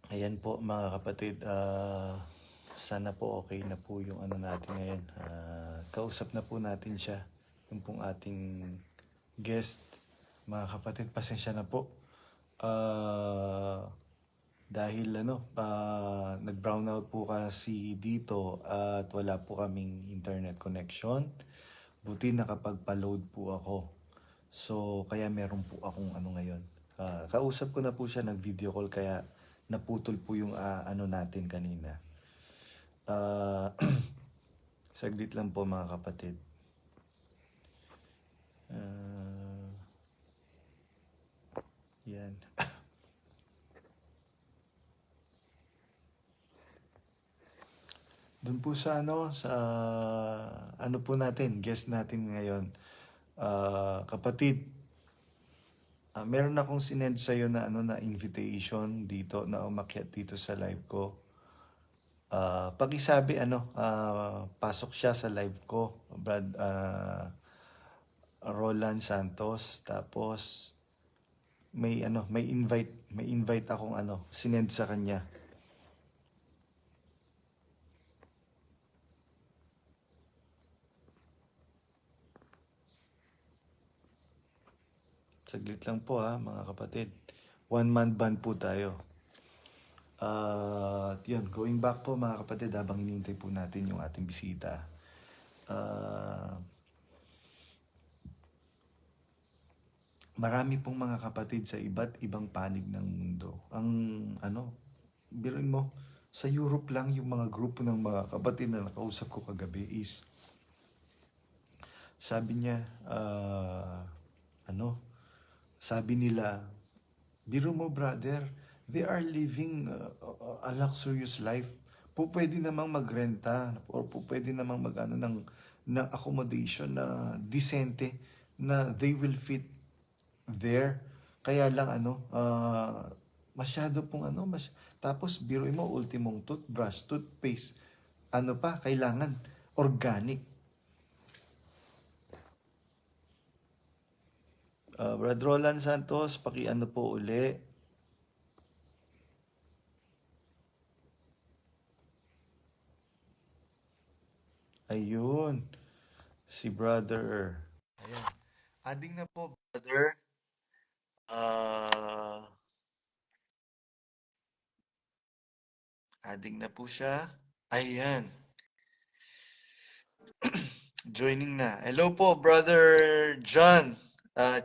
Ayan po mga kapatid, sana po okay na po yung ano natin ngayon. Kausap na po natin siya, yung pong ating guest. Mga kapatid, pasensya na po. Dahil nag-brown out po kasi dito at wala po kaming internet connection. Buti nakapagpa-load po ako. So, kaya meron po akong ano ngayon. Kausap ko na po siya, nag-video call, kaya naputol po yung ano natin kanina. Ah, saglit lang po mga kapatid. Ah, yan. Doon po sa ano po natin, guest natin ngayon. Kapatid, meron akong sinend sa'yo na na invitation dito na umakyat dito sa live ko. Pakisabi pasok siya sa live ko, Roland Santos. Tapos may invite akong sinend sa kanya. Saglit lang po ha, mga kapatid. One-man band po tayo. Yun, going back po mga kapatid, habang hinihintay po natin yung ating bisita. Marami pong mga kapatid sa iba't ibang panig ng mundo. Biruin mo, sa Europe lang yung mga grupo ng mga kapatid na nakausap ko kagabi is, sabi niya, sabi nila, biro mo brother, they are living a luxurious life. Pwede namang magrenta or pwede namang ng accommodation na disente na they will fit there. Kaya lang masyado pong tapos biruin mo, ultimong toothbrush, toothpaste, kailangan organic. Brad Roland Santos, po uli. Ayun, si brother. Ayan. Adding na po, brother. Adding na po siya. Ayan. Joining na. Hello po, brother John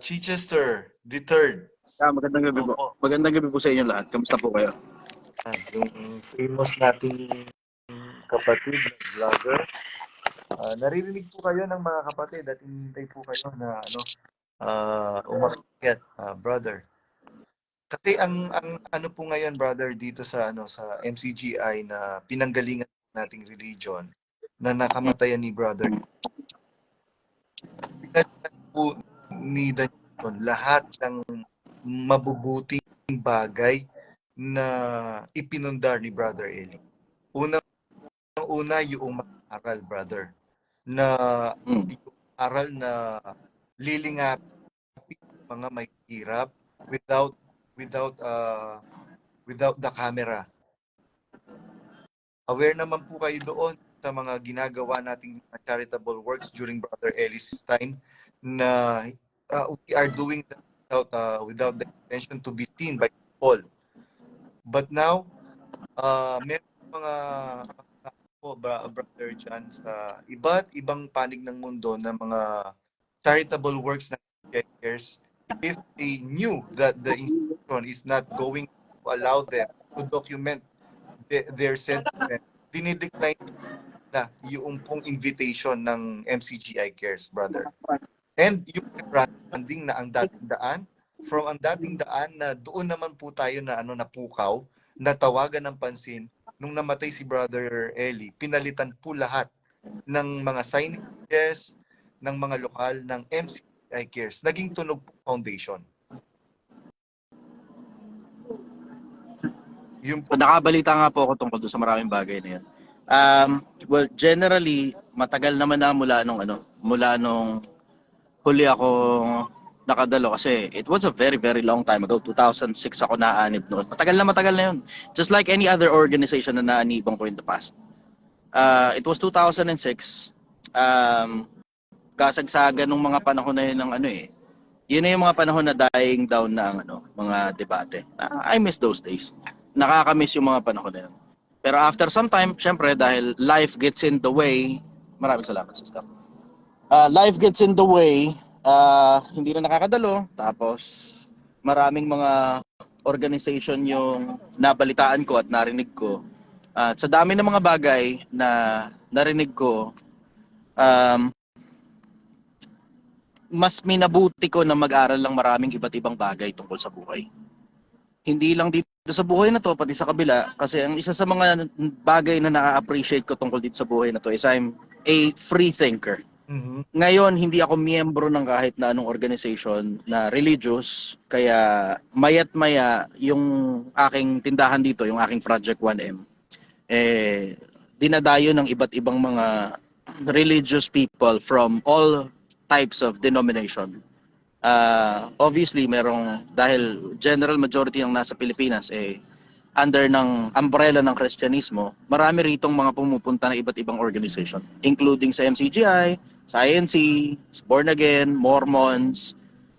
Chichester, the third. Magandang gabi po. Opo. Magandang gabi po sa inyo lahat. Kamusta po kayo? Yung famous nating kapatid, vlogger. Naririnig po kayo ng mga kapatid at hinihintay po kayo na umakyat, brother. Kasi ang ano po ngayon, brother, dito sa MCGI na pinanggalingan nating religion na nakamatayan ni brother. Pinalitan po ni Daniel lahat ng mabubuting bagay na ipinundar ni Brother Eli. Unang-una yung aral, brother, na yung aral na lilingapin mga may hirap without without the camera. Aware naman po kayo doon sa mga ginagawa nating charitable works during Brother Eli's time na we are doing that without the intention to be seen by people. But now, meron mga po, Brother John, sa iba't ibang panig ng mundo na mga charitable works na cares, if they knew that the institution is not going to allow them to document their sentiment, dinidecline na yung pong invitation ng MCGI Cares, brother. And yung branding na ang dating daan, from ang dating daan na doon naman po tayo na napukaw, natawagan ng pansin, nung namatay si Brother Eli, pinalitan po lahat ng mga signages, ng mga lokal, ng MCGI Cares. Naging Tunog po Foundation. Nakabalita nga po ako tungkol doon sa maraming bagay na yan. Well, generally, matagal naman na mula nung huli ako nakadalo kasi it was a very, very long time ago. 2006 ako naanib noon. Matagal na yun. Just like any other organization na naanibang ko in the past. It was 2006. Kasagsagan ng mga panahon na yun ng ano eh. Yun na yung mga panahon na dying down na ang mga debate. I miss those days. Nakakamiss yung mga panahon na yun. Pero after some time, syempre dahil life gets in the way, maraming salamat sister. Life gets in the way, hindi na nakakadalo. Tapos maraming mga organization yung nabalitaan ko at narinig ko. At sa dami ng mga bagay na narinig ko, mas minabuti ko na mag-aral lang maraming iba't ibang bagay tungkol sa buhay. Hindi lang dito sa buhay na to, pati sa kabila. Kasi ang isa sa mga bagay na na-appreciate ko tungkol dito sa buhay na to is I'm a free thinker. Ngayon, hindi ako miyembro ng kahit na anong organization na religious. Kaya mayat maya yung aking tindahan dito, yung aking Project 1M, dinadayo ng iba't ibang mga religious people from all types of denomination. Obviously, dahil general majority ng nasa Pilipinas under ng umbrella ng Kristyanismo, marami ritong mga pumupunta na iba't ibang organization, including sa MCGI, sa INC, sa Born Again, Mormons,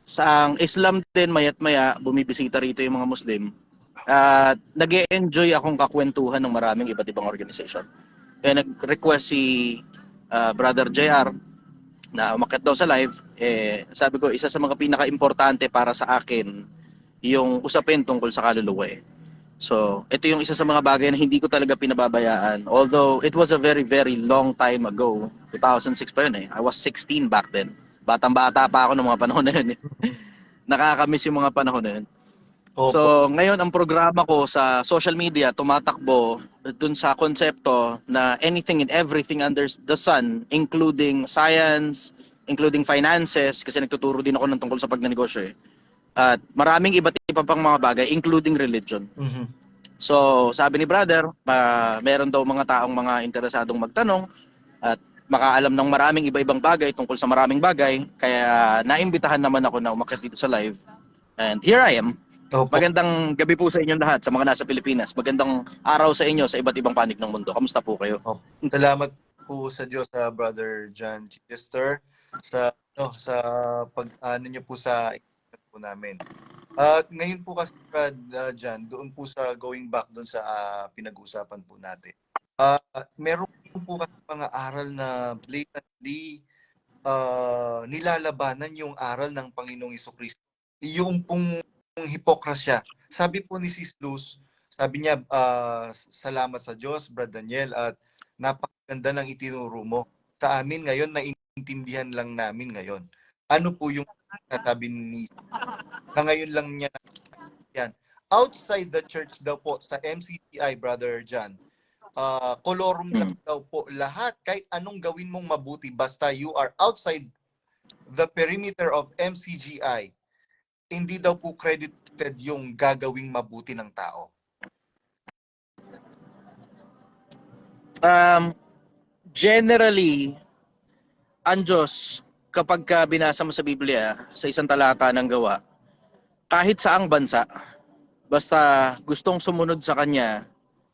sa Islam din, mayat maya, bumibisita rito yung mga Muslim. At nag-e-enjoy akong kakwentuhan ng maraming iba't ibang organization. Kaya nag-request si Brother JR na umakyat daw sa live, sabi ko, isa sa mga pinaka-importante para sa akin yung usapin tungkol sa kaluluwa So, ito yung isa sa mga bagay na hindi ko talaga pinababayaan. Although, it was a very, very long time ago. 2006 pa yun I was 16 back then. Batang-bata pa ako ng mga panahon na yun Nakakamiss yung mga panahon na yun. So, ngayon ang programa ko sa social media tumatakbo dun sa konsepto na anything and everything under the sun, including science, including finances, kasi nagtuturo din ako ng tungkol sa pagnenegosyo At maraming iba't iba pang mga bagay, including religion. So, sabi ni brother, meron daw mga taong mga interesadong magtanong at makaalam ng maraming iba-ibang bagay tungkol sa maraming bagay. Kaya naimbitahan naman ako na umakyat dito sa live. And here I am. Magandang gabi po sa inyong lahat, sa mga nasa Pilipinas. Magandang araw sa inyo sa iba't ibang panig ng mundo. Kamusta po kayo? Salamat po sa Diyos, Brother John Chester, sa pag-ano niyo po sa po namin. At ngayon po kasi, Brad John, doon po sa going back doon sa pinag-uusapan po natin. Meron po kasi mga aral na blatantly nilalabanan yung aral ng Panginoong Jesucristo. Yung pong hipokrasya. Sabi po ni Sis Luz, sabi niya, salamat sa Diyos, Brad Daniel, at napakaganda ng itinuro mo. Sa amin ngayon, naiintindihan lang namin ngayon. Ano po yung sabi ni na ngayon lang niya yan. Outside the church daw po, sa MCGI, Brother John, kolorum lang daw po lahat. Kahit anong gawin mong mabuti, basta you are outside the perimeter of MCGI, hindi daw po credited yung gagawing mabuti ng tao. Generally, ang Diyos, kapag binasa mo sa Biblia, sa isang talata ng Gawa, kahit saang bansa, basta gustong sumunod sa Kanya,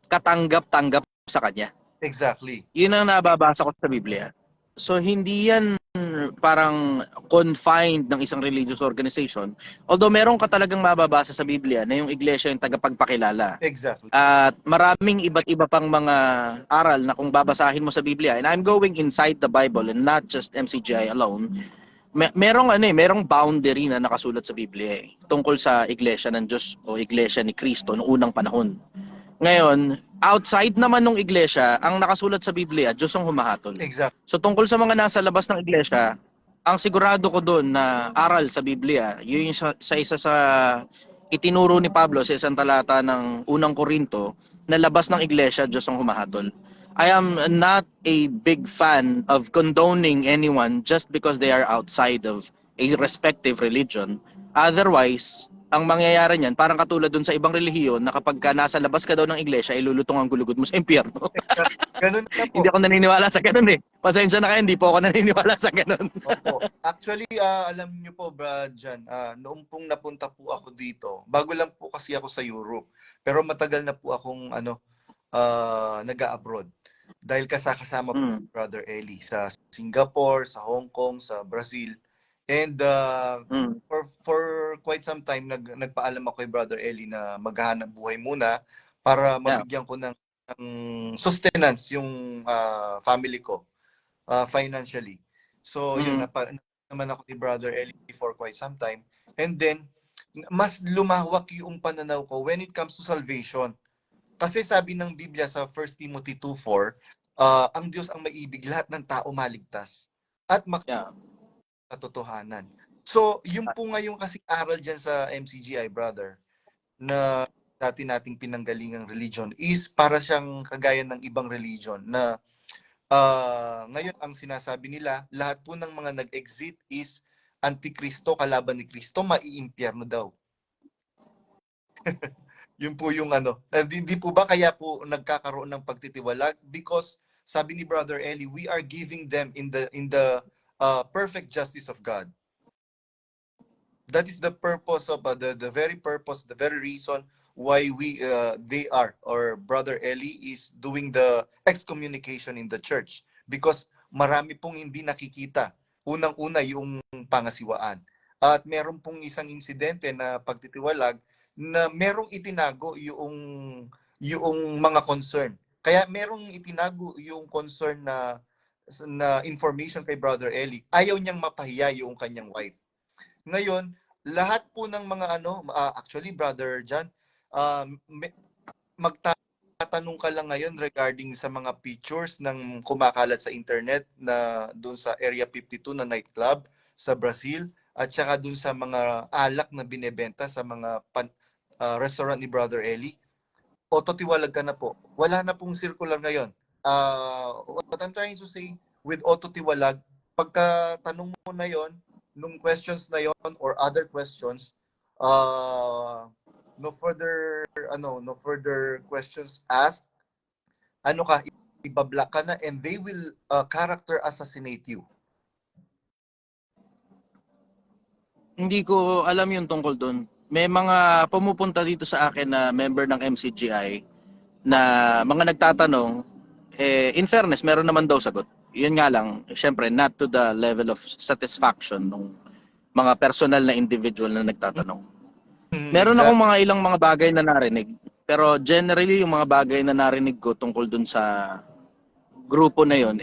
katanggap-tanggap sa Kanya. Exactly. Yun ang nababasa ko sa Biblia. So, hindi yan parang confined ng isang religious organization. Although meron ka talagang mababasa sa Biblia na yung iglesia yung tagapagpakilala. Exactly. At maraming iba't iba pang mga aral na kung babasahin mo sa Biblia, and I'm going inside the Bible and not just MCGI alone, merong boundary na nakasulat sa Biblia tungkol sa iglesia ng Diyos o iglesia ni Kristo noong unang panahon. Ngayon, outside naman ng iglesia, ang nakasulat sa Biblia, Diyos ang humahatol. Exactly. So tungkol sa mga nasa labas ng iglesia, ang sigurado ko doon na aral sa Biblia, yun yung sa isa sa itinuro ni Pablo sa isang talata ng unang Korinto, na labas ng iglesia, Diyos ang humahatol. I am not a big fan of condoning anyone just because they are outside of a respective religion. Otherwise, ang mangyayari niyan, parang katulad dun sa ibang relihiyon na kapag ka nasa labas ka daw ng iglesia, ay lulutong ang gulugod mo sa impyerno. Ganun na po. Hindi ako naniniwala sa ganun eh. Pasensya na kayo, hindi po ako naniniwala sa ganun. Opo. Actually, alam niyo po, Brad, Jan, noong pong napunta po ako dito, bago lang po kasi ako sa Europe, pero matagal na po akong nag-abroad. Dahil kasama po Mm. Brother Eli sa Singapore, sa Hong Kong, sa Brazil. And Mm. for quite some time, nagpaalam ako kay Brother Eli na maghahanap buhay muna para Yeah. mabigyan ko ng sustenance yung family ko financially. So, yun, naman ako ni Brother Eli for quite some time. And then, mas lumawak yung pananaw ko when it comes to salvation. Kasi sabi ng Biblia sa 1 Timothy 2:4, ang Diyos ang maiibig, lahat ng tao maligtas at Yeah. makatotohanan. So, yung po ngayon kasing aral dyan sa MCGI, brother, na dati nating pinanggalingang religion is para siyang kagaya ng ibang religion na ngayon ang sinasabi nila, lahat po ng mga nag-exit is antikristo, kalaban ni Kristo, maiimpyerno daw. Yun po yung hindi po ba kaya po nagkakaroon ng pagtitiwalag? Because sabi ni Brother Eli, we are giving them in the perfect justice of God. That is the purpose of the very purpose, the very reason why they are, or Brother Eli is doing the excommunication in the church, because marami pong hindi nakikita. Unang-una yung pangasiwaan. At meron pong isang insidente na pagtitiwalag na merong itinago yung mga concern. Kaya merong itinago yung concern na information kay Brother Eli. Ayaw niyang mapahiya yung kanyang wife. Ngayon, lahat po ng mga actually, Brother John, magtatanong ka lang ngayon regarding sa mga pictures ng kumakalat sa internet na doon sa Area 52 na nightclub sa Brazil, at saka doon sa mga alak na binebenta sa mga restaurant ni Brother Eli. Autotiwalag ka na po. Wala na pong circular ngayon. What I'm trying to say, with autotiwalag, pagka tanong mo na yon, nung questions na yon or other questions, no further questions asked, ibablock ka na, and they will character assassinate you. Hindi ko alam yung tungkol doon. May mga pumupunta dito sa akin na member ng MCGI na mga nagtatanong, in fairness, meron naman daw sagot. Yun nga lang, syempre, not to the level of satisfaction ng mga personal na individual na nagtatanong. Meron akong mga ilang mga bagay na narinig, pero generally, yung mga bagay na narinig ko tungkol dun sa grupo na yun,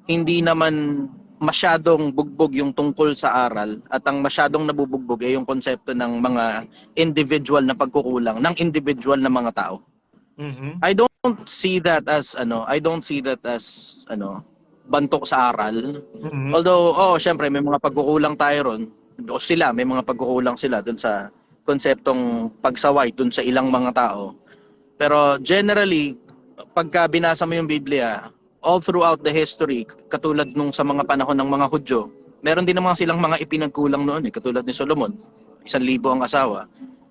hindi naman masyadong bugbog yung tungkol sa aral, at ang masyadong nabubugbog ay yung konsepto ng mga individual na pagkukulang ng individual na mga tao. Mm-hmm. I don't see that as bantok sa aral. Mm-hmm. Although syempre may mga pagkukulang tayo ron. O sila, may mga pagkukulang sila dun sa konseptong pagsaway dun sa ilang mga tao. Pero generally, pagka binasa mo yung Biblia, all throughout the history, katulad nung sa mga panahon ng mga Hudyo, meron din naman silang mga ipinagkulang noon, katulad ni Solomon, 1,000 ang asawa.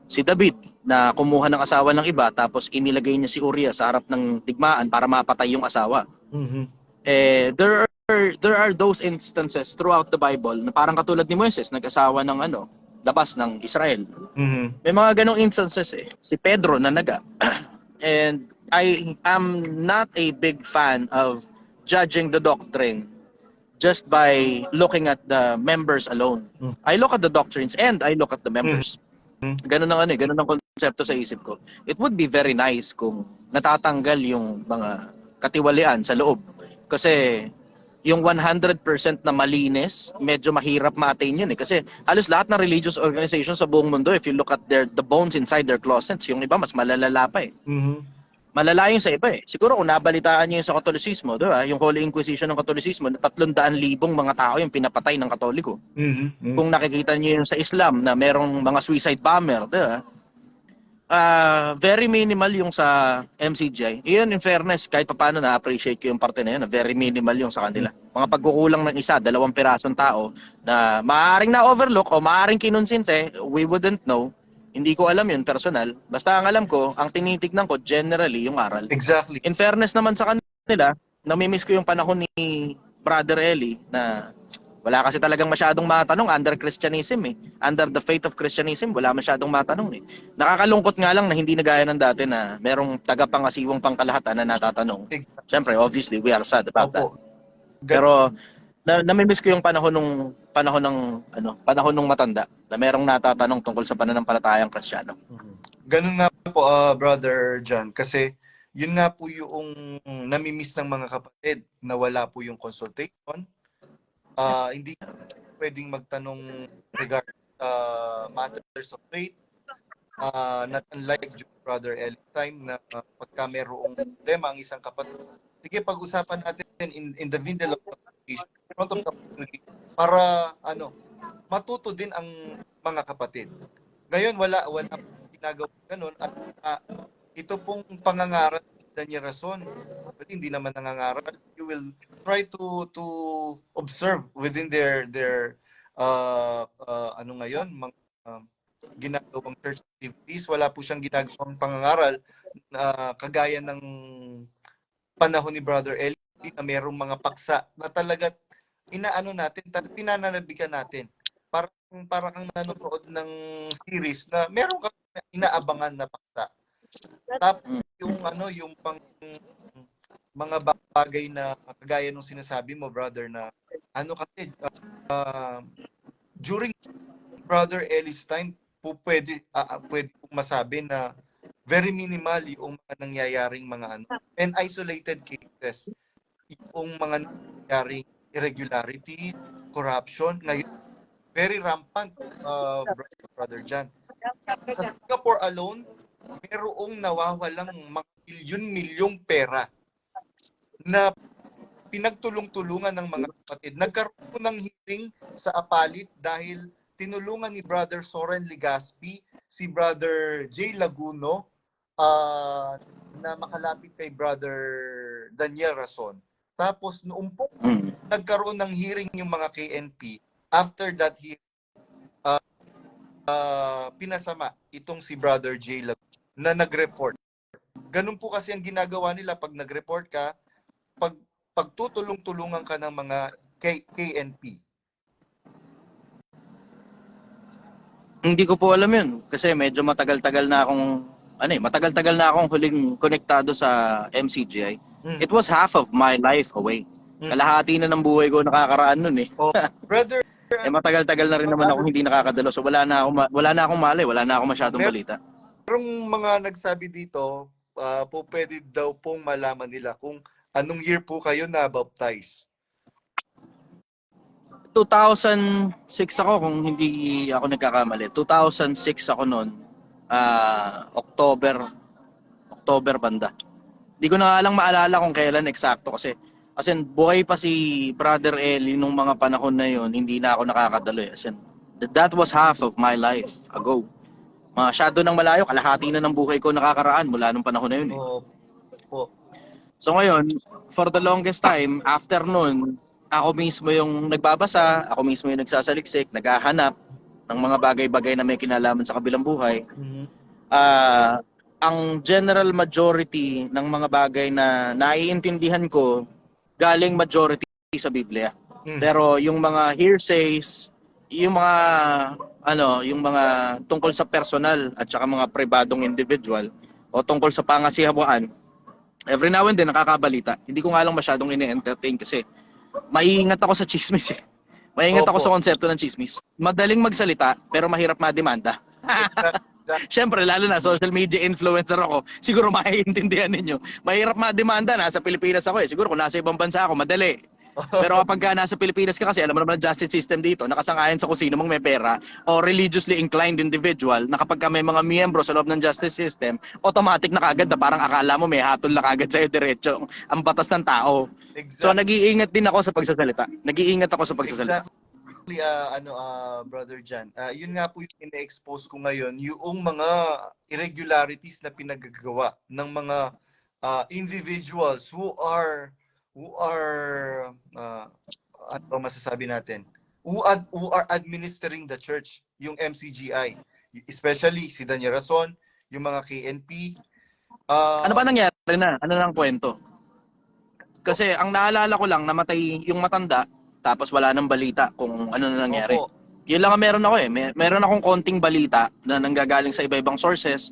Si David, na kumuha ng asawa ng iba, tapos inilagay niya si Uriah sa harap ng digmaan para mapatay yung asawa. Mm-hmm. There are those instances throughout the Bible na parang katulad ni Moises, nag-asawa ng labas ng Israel. Mm-hmm. May mga ganong instances Si Pedro na naga. And I am not a big fan of judging the doctrine just by looking at the members alone. I look at the doctrines and I look at the members. Ganun ang konsepto sa isip ko. It would be very nice kung natatanggal yung mga katiwalian sa loob. Kasi yung 100% na malinis, medyo mahirap ma-attain yun Kasi halos lahat ng religious organizations sa buong mundo, if you look at the bones inside their closets, yung iba mas malalala pa Mm-hmm. Malala yung sa iba Siguro kung nabalitaan niyo yung sa Katolisismo, diba? Yung Holy Inquisition ng Katolisismo, 300,000 mga tao yung pinapatay ng Katoliko. Mm-hmm. Kung nakikita niyo yung sa Islam na merong mga suicide bomber, diba? Very minimal yung sa MCGI. Iyon, in fairness, kahit papaano na-appreciate ko yung parte na yun. Very minimal yung sa kanila. Mga pagkukulang ng isa, 2 pirasong tao na maaaring na-overlook o maaaring kinonsinte, we wouldn't know. Hindi ko alam yun, personal. Basta ang alam ko, ang tinitignan ko, generally, yung aral. Exactly. In fairness naman sa kanila, namimiss ko yung panahon ni Brother Eli na wala kasi talagang masyadong matanong under Christianism eh. Under the faith of Christianism, wala masyadong matanong eh. Nakakalungkot nga lang na hindi na gaya ng dati na merong tagapangasiwang pangkalahatan na natatanong. Exactly. Siyempre, obviously, we are sad about that. Opo. Pero namimiss ko yung panahon nung matanda na merong natatanong tungkol sa pananampalatayang Kristiyano. Ganun nga po, Brother John, kasi yun nga po yung namimiss ng mga kapatid na wala po yung consultation. Hindi pwedeng magtanong regarding matters of faith. Not unlike Brother Eli time na pagka mayroong problema ang isang kapatid, sige, pag-usapan natin in the middle of the in front of the community para matuto din ang mga kapatid. Ngayon wala ginagawa ganun at ito pong pangangaral ni Rason, hindi naman nangangaral. You will try to observe within their ngayon mga ginagawang church activities. Wala po siyang ginagawang pangangaral na kagaya ng panahon ni Brother Eli na mayroong mga paksa na talaga pinananabikan natin. Para kang nanonood ng series na meron kang inaabangan na paksa. Tapos yung mga bagay na kagaya nung sinasabi mo, brother, na kasi during Brother Eli's time pwede pong masabi na very minimal yung mga nangyayaring mga and isolated cases, yung mga nangyayaring irregularities, corruption. Ngayon very rampant, Brother John. Sa Singapore alone, mayroong nawawalang mga milyon-milyong pera na pinagtulong-tulungan ng mga kapatid. Nagkaroon po ng hearing sa Apalit dahil tinulungan ni Brother Soren Legaspi si Brother Jay Laguno na makalapit kay Brother Daniel Rason. Tapos noong po nagkaroon ng hearing yung mga KNP, after that hearing, pinasama itong si Brother Jay Laguno na nag-report. Ganun po kasi ang ginagawa nila pag nag-report ka, pagtutulong-tulungan ka ng mga KNP. Hindi ko po alam yun kasi medyo matagal-tagal na akong huling konektado sa MCGI. It was half of my life away. Kalahati na ng buhay ko nakakaraan nun eh. Brother, matagal-tagal na rin naman ako hindi nakakadalo. So wala na akong malay, wala na akong masyadong balita. Merong mga nagsabi dito, pwede daw pong malaman nila kung anong year po kayo na-baptize. 2006 ako kung hindi ako nagkakamali. 2006 ako noon. October banda. Hindi ko na lang maalala kung kailan eksakto kasi as in buhay pa si Brother Eli nung mga panahon na yon, hindi na ako nakakadalo eh. As in, that was half of my life ago. Masyado nang malayo, kalahati na ng buhay ko nakakaraan mula nung panahon na yun eh. So ngayon, for the longest time, after nun, ako mismo yung nagbabasa, ako mismo yung nagsasaliksik, naghahanap ng mga bagay-bagay na may kinalaman sa kabilang buhay. Ang general majority ng mga bagay na naiintindihan ko, galing majority sa Biblia. Pero yung mga hearsays, yung mga tungkol sa personal at saka mga pribadong individual o tungkol sa pangasihawan, every now and then nakakabalita. Hindi ko nga lang masyadong ini-entertain kasi maiingat ako sa chismis eh. Maiingat ako sa konsepto ng chismis. Madaling magsalita pero mahirap mademanda. Siyempre, lalo na social media influencer ako, siguro maiintindihan ninyo. Mahirap mademanda, nasa Pilipinas ako eh. Siguro kung nasa ibang bansa ako, madali. Pero kapag nasa Pilipinas ka kasi, alam mo naman ang justice system dito, nakasang-ayon sa kung sino mang may pera o religiously inclined individual na kapag may mga miyembro sa loob ng justice system, automatic na kagad na parang akala mo may hatol na kagad sa'yo diretso ang batas ng tao. Exactly. So nag-iingat din ako sa pagsasalita. Brother Jan, yun nga po yung ina-expose ko ngayon, yung mga irregularities na pinagagawa ng mga individuals who are ano ba masasabi natin? Who are administering the church, yung MCGI. Especially si Daniel Rason, yung mga KNP. Ano ba nangyari na? Ano nang kwento? Kasi ang naalala ko lang, namatay yung matanda, tapos wala nang balita kung ano na nangyari. Opo. Yun lang ang meron ako eh. Meron akong konting balita na nanggagaling sa iba-ibang sources.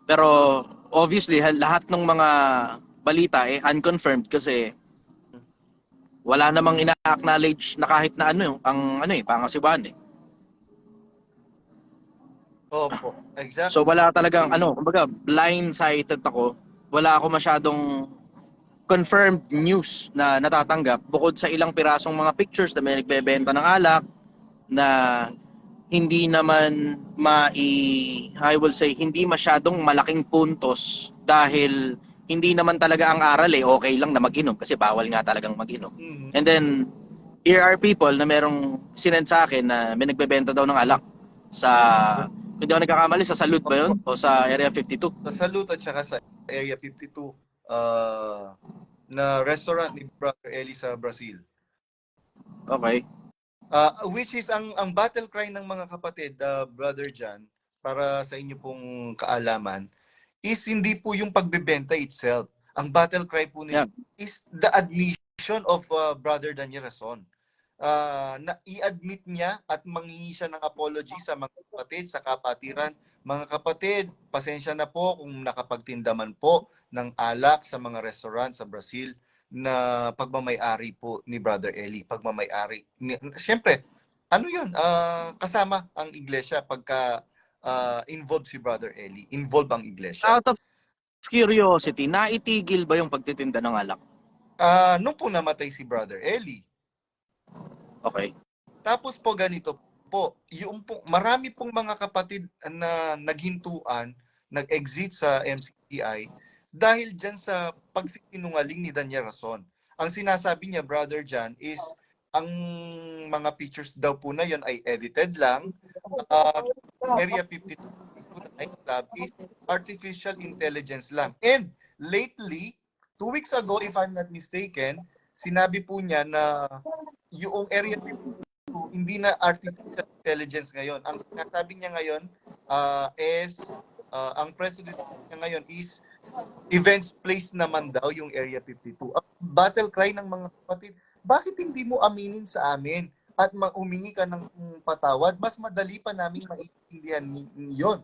Pero obviously, lahat ng mga balita eh unconfirmed kasi wala namang ina-acknowledge na kahit na ano ang pangasiwaan eh. Opo. So Exactly. wala talagang kumbaga blindsided ako. Wala ako masyadong confirmed news na natatanggap bukod sa ilang pirasong mga pictures na may nagbebenta ng alak na hindi naman I will say hindi masyadong malaking puntos dahil hindi naman talaga ang aral eh okay lang na mag-inom kasi bawal nga talagang mag-inom. Mhm. And then here are people na merong sinend sa akin na may nagbebenta daw ng alak sa hindi ako nagkakamali sa Salud ba yun? O sa Area 52? Sa Salud at saka sa Area 52 na restaurant ni Brother Eli sa Brazil. Okay. Which is ang battle cry ng mga kapatid, Brother John, para sa inyo pong kaalaman, is hindi po yung pagbebenta itself. Ang battle cry po nila is the admission of Brother Daniel Rason. Na i-admit niya at manghingi siya ng apology sa mga kapatid, sa kapatiran. Mga kapatid, pasensya na po kung nakapagtinda man po ng alak sa mga restaurant sa Brazil na pagmamay-ari po ni Brother Eli, pagmamay-ari. Siyempre, ano yun? Kasama ang iglesia pagka involved si Brother Eli. Involved ang iglesia. Out of curiosity, naitigil ba yung pagtitinda ng alak? Nung po namatay si Brother Eli. Okay. Tapos po ganito po, yung marami pong mga kapatid na naghintuan, nag-exit sa MCTI dahil dyan sa pagsisinungaling ni Daniel Rason. Ang sinasabi niya, Brother John, is ang mga pictures daw po na yon ay edited lang. Area 52 nightclub is artificial intelligence lang. And lately, 2 weeks ago, if I'm not mistaken, sinabi po niya na yung Area 52 hindi na artificial intelligence ngayon. Ang sinasabi niya ngayon is ang president niya ngayon is events place naman daw yung Area 52. Ang battle cry ng mga kapatid, bakit hindi mo aminin sa amin at humingi ka ng patawad? Mas madali pa namin maintindihan yon.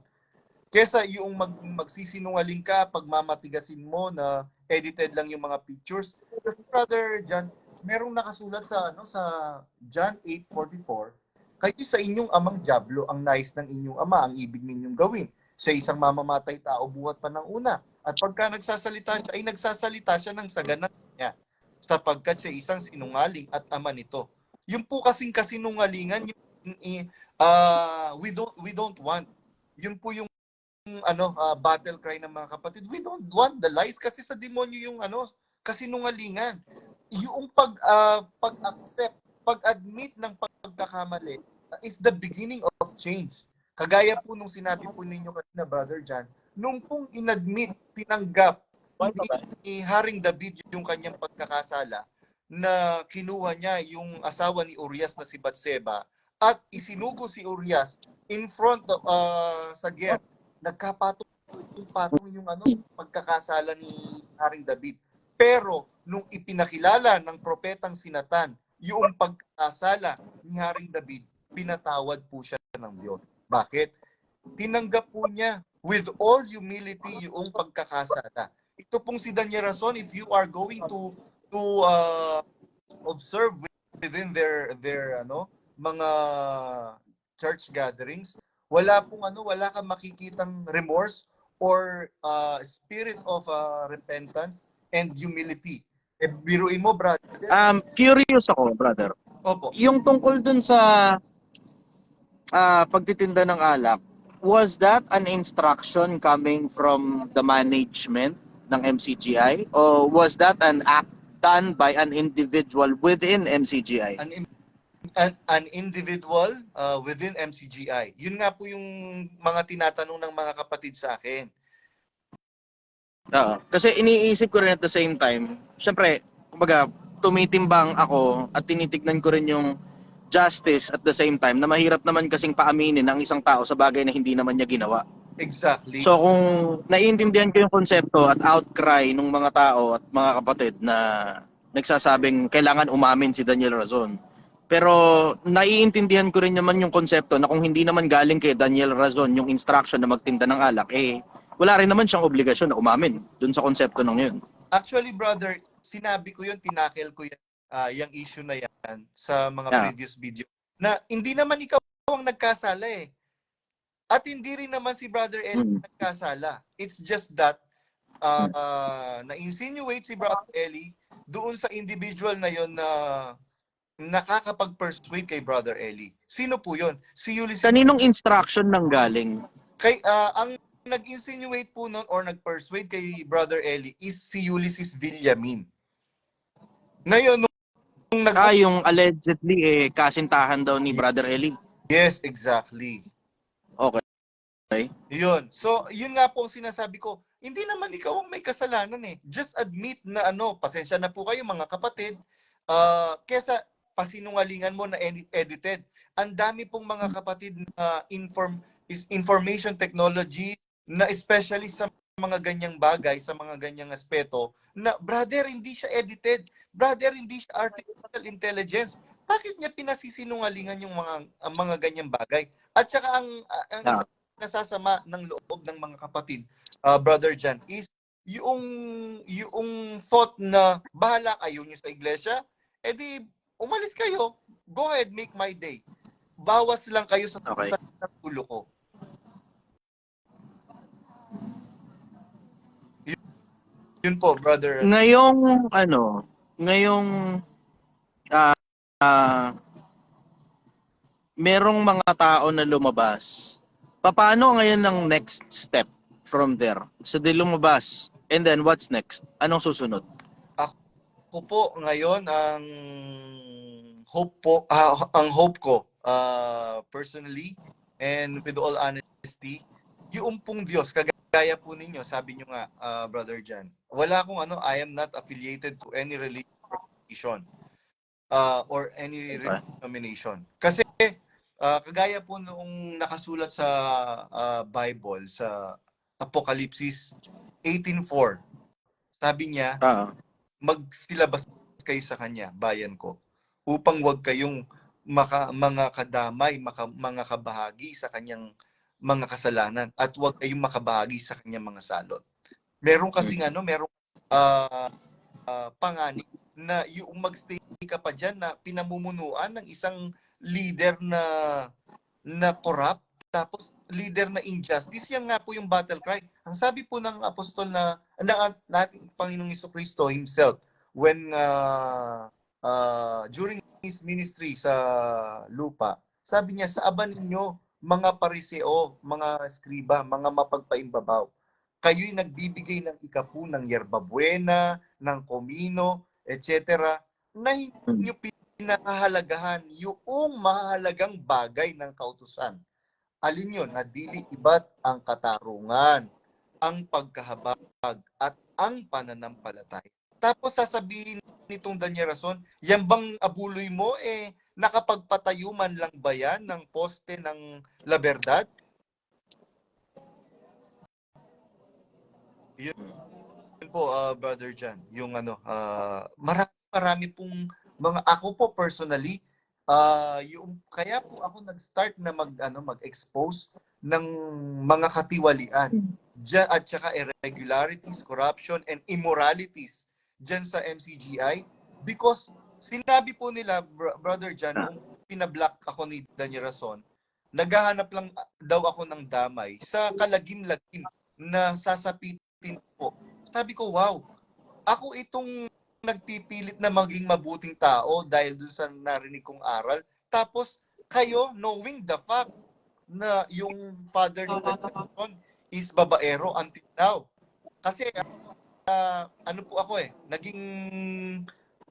Kesa yung magsisinungaling ka, pagmamatigasin mo na edited lang yung mga pictures. Kasi Brother John, merong nakasulat sa sa John 8:44, kayo sa inyong amang diablo ang nais ng inyong ama, ang ibig ninyong gawin. Sa isang mamamatay tao buhat pa ng una. At pagka nagsasalita siya, ay nagsasalita siya ng saganan niya. Sapagkat siya isang sinungaling at ama nito. Yung po kasing kasinungalingan, we don't want. Yun po yung battle cry ng mga kapatid. We don't want the lies kasi sa demonyo yung kasinungalingan. Yung pag-accept, pag-admit ng pagkakamali is the beginning of change. Kagaya po nung sinabi po ninyo kanina, Brother John, nung pong inadmit, tinanggap ni Haring David yung kanyang pagkakasala na kinuha niya yung asawa ni Urias na si Batseba at isinugo si Urias in front of sa gate, nagkapatong-patong yung pagkakasala ni Haring David. Pero nung ipinakilala ng propetang si Nathan yung pagkakasala ni Haring David, pinatawad po siya ng Diyos. Bakit? Tinanggap po niya with all humility yung pagkakasala. Ito pong si Daniel Rason, if you are going to observe within their mga church gatherings, wala kang makikitang remorse or spirit of repentance and humility. Biruin mo, brother. Curious ako, brother. Opo. Yung tungkol dun sa pagtitinda ng alak, was that an instruction coming from the management ng MCGI? Or was that an act done by an individual within MCGI? An an individual within MCGI. Yun nga po yung mga tinatanong ng mga kapatid sa akin. Oo. Kasi iniisip ko rin at the same time, syempre, kumbaga, tumitimbang ako at tinitignan ko rin yung justice at the same time na mahirap naman kasing paaminin ng isang tao sa bagay na hindi naman niya ginawa. Exactly. So kung naiintindihan ko yung konsepto at outcry ng mga tao at mga kapatid na nagsasabing kailangan umamin si Daniel Razon. Pero naiintindihan ko rin naman yung konsepto na kung hindi naman galing kay Daniel Razon yung instruction na magtinda ng alak, wala rin naman siyang obligasyon na umamin dun sa konsepto ng yun. Actually, brother, sinabi ko yun, tinakil ko yan, yung issue na yan sa mga Yeah. previous video. Na hindi naman ikaw ang nagkasala eh. At hindi rin naman si Brother Eli nagkasala. It's just that na-insinuate si Brother Eli doon sa individual na yon na nakakapag-persuade kay Brother Eli. Sino po yun? Si Ulysses. Kaninong instruction nang galing? Kay, ang nag-insinuate po nun or nag-persuade kay Brother Eli is si Ulysses Villamin. Ngayon, nung Yung allegedly kasintahan daw ni Brother Eli. Yes, exactly. Okay. Yun. So, yun nga po ang sinasabi ko. Hindi naman ikaw ang may kasalanan eh. Just admit na pasensya na po kayo mga kapatid. Kesa pasinungalingan mo na edited. Ang dami pong mga kapatid na information technology na especially sa mga ganyang bagay, sa mga ganyang aspeto, na brother, hindi siya edited. Brother, hindi siya artificial intelligence. Bakit niya pinasisinungalingan yung mga ganyang bagay? At saka ang isa nasasama ng loob ng mga kapatid, Brother Jan, is yung thought na bahala kayo nyo sa iglesia, edi umalis kayo, go ahead, make my day. Bawas lang kayo sa ulo ko. Yun po, brother. Ngayong merong mga tao na lumabas. Paano ngayon ang next step from there? So di lumabas. And then what's next? Anong susunod? Ako po ngayon ang hope ko personally and with all honesty, yung pong Diyos, kagaya po ninyo, sabi nyo nga, Brother Jan, wala akong I am not affiliated to any religious organization or any denomination. Kasi kagaya po noong nakasulat sa Bible, sa Apocalypse 18:4, sabi niya, magsilabas kayo sa kanya, bayan ko, upang wag kayong mga kadamay, mga kabahagi sa kanyang mga kasalanan at wag kayong makabahagi sa kanyang mga salot. Meron kasing merong panganib na yung magstay ka pa dyan na pinamumunuan ng isang leader na corrupt, tapos leader na injustice. Yan nga po yung battle cry. Ang sabi po ng apostol ng ating Panginoong Jesucristo himself when during his ministry sa lupa, sabi niya, sa aban ninyo mga pariseo, mga skriba, mga mapagpaimbabaw, kayo'y nagbibigay ng ikapu ng yerbabuena, ng komino, etc. na hindi nyo pinakahalagahan yung mahalagang bagay ng kautusan. Alin yun? Na dili iba't ang katarungan, ang pagkahabag, at ang pananampalataya. Tapos sasabihin nitong Daniel Razon, yan bang abuloy mo nakapagpatayo man lang ba yan ng poste ng La Verdad? Yun po, Brother Jan, yung marami pong mga, ako po personally, yung kaya po ako nag-start na mag-expose ng mga katiwalian dyan, at saka irregularities, corruption, and immoralities dyan sa MCGI, because sinabi po nila, Brother Jan, nung pinablock ako ni Daniel Razon, naghahanap lang daw ako ng damay sa kalagim-lagim na sasapitin po. Sabi ko, wow, ako itong nagpipilit na maging mabuting tao dahil dun sa narinig kong aral. Tapos, kayo, knowing the fact na yung father ni Daniel is babaero until now. Kasi, ano po ako naging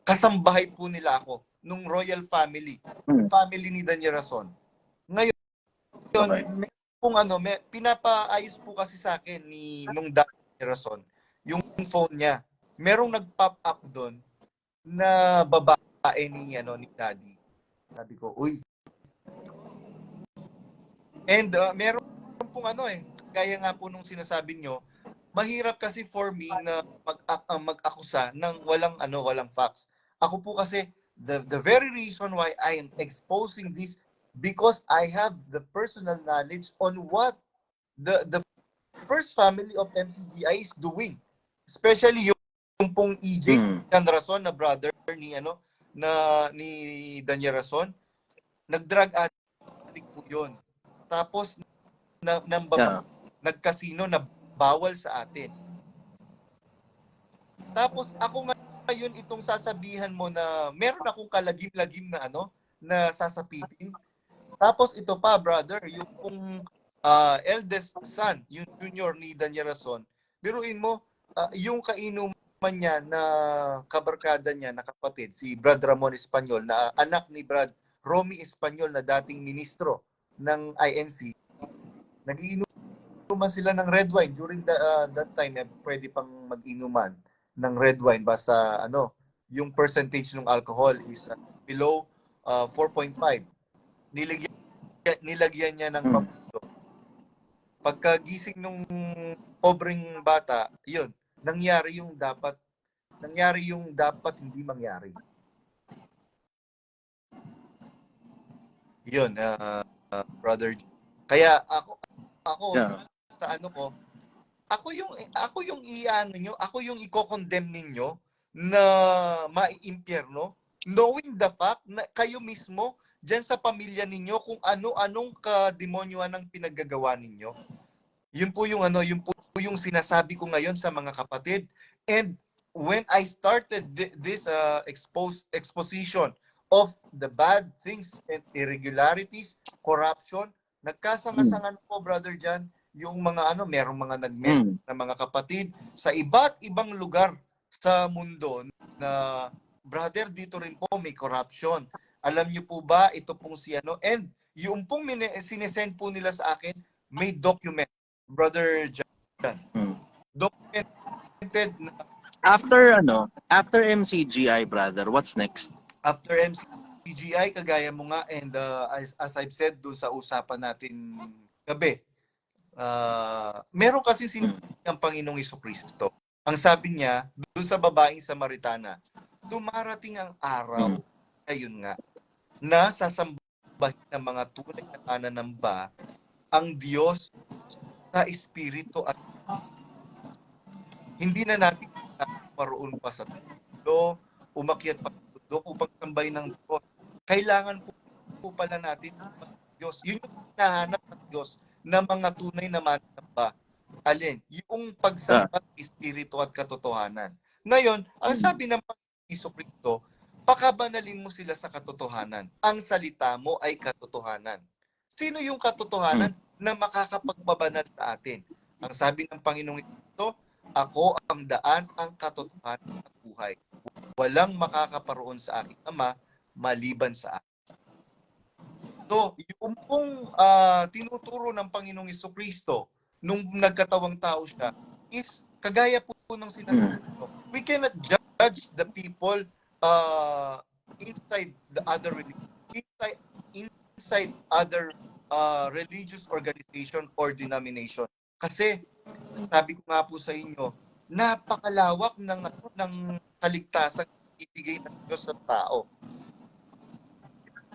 kasambahay po nila ako nung royal family, family ni Danyerason. Ngayon, Okay. kung pinapaayos po kasi sa akin nung Danyerason, yung phone niya. Merong nag-pop up doon na babae ni Daddy. Sabi ko, uy. And meron pong kaya nga po nung sinasabi nyo, mahirap kasi for me na mag-akusa ng walang facts. Ako po kasi the very reason why I am exposing this because I have the personal knowledge on what the first family of MCGI is doing. Especially yung pong EJ Rason na brother ni Danya Rason, nag-drug addict po 'yon. Tapos nagkasino na bawal sa atin. Tapos ako ngayon itong sasabihan mo na meron akong kalagim-lagim na na sasapitin. Tapos ito pa, brother, yung eldest son, yung junior ni Danya Rason, biruin mo, yung kainuman niya na kabarkada niya na kapatid, si Brad Ramon Espanyol, na anak ni Brad Romy Espanyol na dating ministro ng INC, nagiinuman sila ng red wine during that time, pwede pang mag-inuman ng red wine basta yung percentage ng alcohol is below 4.5. Nilagyan niya ng pamulo. Pagkagising nung pobreng bata, yun, nangyari yung dapat hindi mangyari. Yun, brother. Kaya ako sa ako yung iano nyo, ako yung i-condemn ninyo na maiimpyerno, knowing the fact na kayo mismo diyan sa pamilya ninyo kung ano-anong kademonyohan ang pinaggagawa ninyo. Yun po yung sinasabi ko ngayon sa mga kapatid. And when I started this exposition of the bad things and irregularities, corruption, nagkasangasangan po, brother Jan, yung mga merong mga nag-met na mga kapatid sa iba't ibang lugar sa mundo na brother, dito rin po may corruption. Alam niyo po ba ito pong and yung pong sinesend po nila sa akin may document, brother Jan. Documented na after MCGI, brother, what's next? After MCGI, kagaya mo nga, and as I've said doon sa usapan natin gabi, meron kasi ang Panginoong Jesucristo. Ang sabi niya, doon sa babaeng Samaritana, dumarating ang araw, ayun nga, na sasambahin ng mga tunay na mananamba ang Diyos sa Espiritu at hindi na natin maroon pa sa tulo, umakyat pa sa tulo upang sambahin ng Diyos. Kailangan po pala natin ang Diyos. Yun yung hinahanap ng Diyos na mga tunay na mananamba. Alin? Yung pagsamba sa Espiritu at katotohanan. Ngayon, ang sabi ng Jesucristo, pakabanalin mo sila sa katotohanan. Ang salita mo ay katotohanan. Sino yung katotohanan na makakapagbabanal sa atin? Ang sabi ng Panginoong Kristo, ako ang daan, ang katotohanan at buhay. Walang makakaparoon sa aking Ama maliban sa akin. So, yung pong tinuturo ng Panginoong Jesucristo nung nagkatawang tao siya is kagaya po ng sinasabi ko. We cannot judge the people inside the other religion, inside other religious organization or denomination. Kasi sabi ko nga po sa inyo, napakalawak ng kaligtasan ibigay ng Diyos sa tao.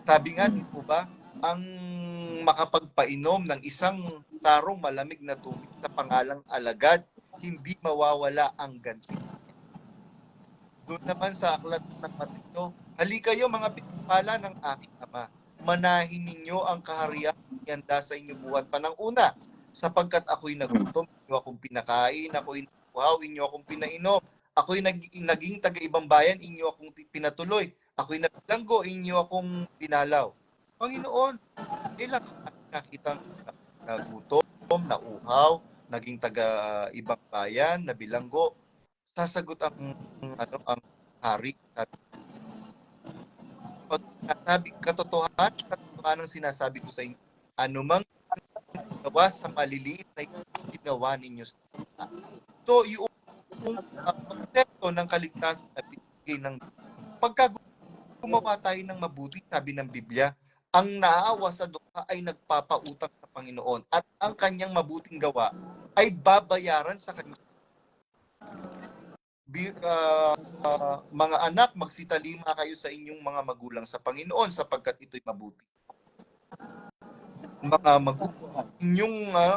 Sabi nga, di po ba, ang makapagpainom ng isang tarong malamig na tubig sa pangalang alagad, hindi mawawala ang ganti. Doon naman sa aklat ng Mateo, halika kayo mga pinapala ng aking Ama, manahin ninyo ang kaharian ihanda sa inyong buhat pa ng una, sapagkat ako'y nagutom, inyo akong pinakain, ako'y nakuhaw, inyo akong pinainom, ako'y naging taga-ibang bayan, inyo akong pinatuloy, ako'y nagbilanggo, inyo akong dinalaw. Panginoon, ilang nakitang nagutom, nauhaw, naging taga-ibang bayan, nabilanggo, sasagot ang hari. Katotohanan ng sinasabi ko sa inyo, anumang ginawa sa maliliit na ginawa ninyo sa mata. So, yung konsepto ng kaligtasan na binigay ng pagka gumawa tayo ng mabuti, sabi ng Biblia, ang naaawa sa dukha ay nagpapautang sa Panginoon at ang kanyang mabuting gawa ay babayaran sa kanya. Mga anak, magsitalima kayo sa inyong mga magulang sa Panginoon sapagkat ito'y mabuti. Mga magulang,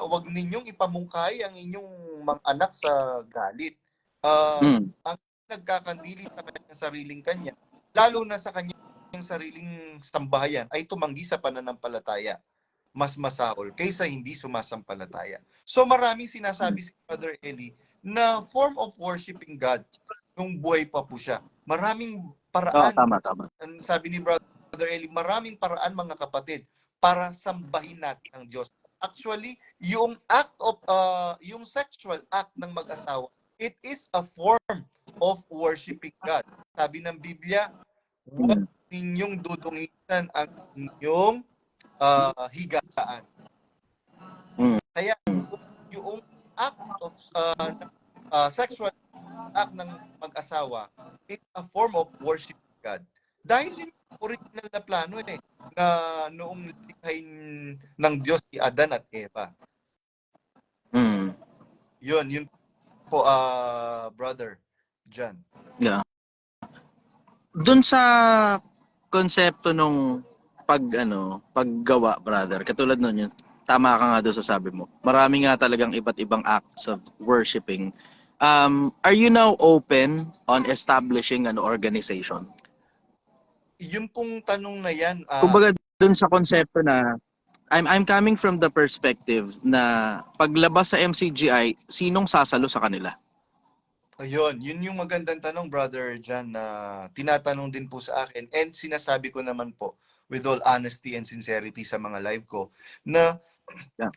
wag ninyong ipamungkay ang inyong mga anak sa galit. Ang nagkakandili sa kanyang sariling kanya, lalo na sa kanyang sariling sambahayan, ay tumanggi sa pananampalataya. Mas masahol kaysa hindi sumasampalataya. So maraming sinasabi si Brother Eli na form of worshiping God nung buhay pa po siya. Maraming paraan. Tama. Sabi ni Brother Eli, maraming paraan mga kapatid para sambahin natin ang Diyos. Actually, yung yung sexual act ng mag-asawa, it is a form of worshiping God. Sabi ng Biblia, huwag ninyong dudungisan ang inyong higaan. Kaya yung act of sexual act ng mag-asawa is a form of worship God. Dahil yun original na plano na noong likhain ng Diyos si Adan at Eva. Yun po, Brother John. Yeah. Doon sa konsepto nung paggawa, brother, katulad nun yun, tama ka nga doon sa sabi mo. Marami nga talagang iba't ibang acts of worshiping. Are you now open on establishing an organization? Yun pong tanong na yan. Kumbaga doon sa konsepto na I'm coming from the perspective na paglabas sa MCGI, sinong sasalo sa kanila? Ayun, yun yung magandang tanong, Brother John, na tinatanong din po sa akin. And sinasabi ko naman po, with all honesty and sincerity sa mga live ko, na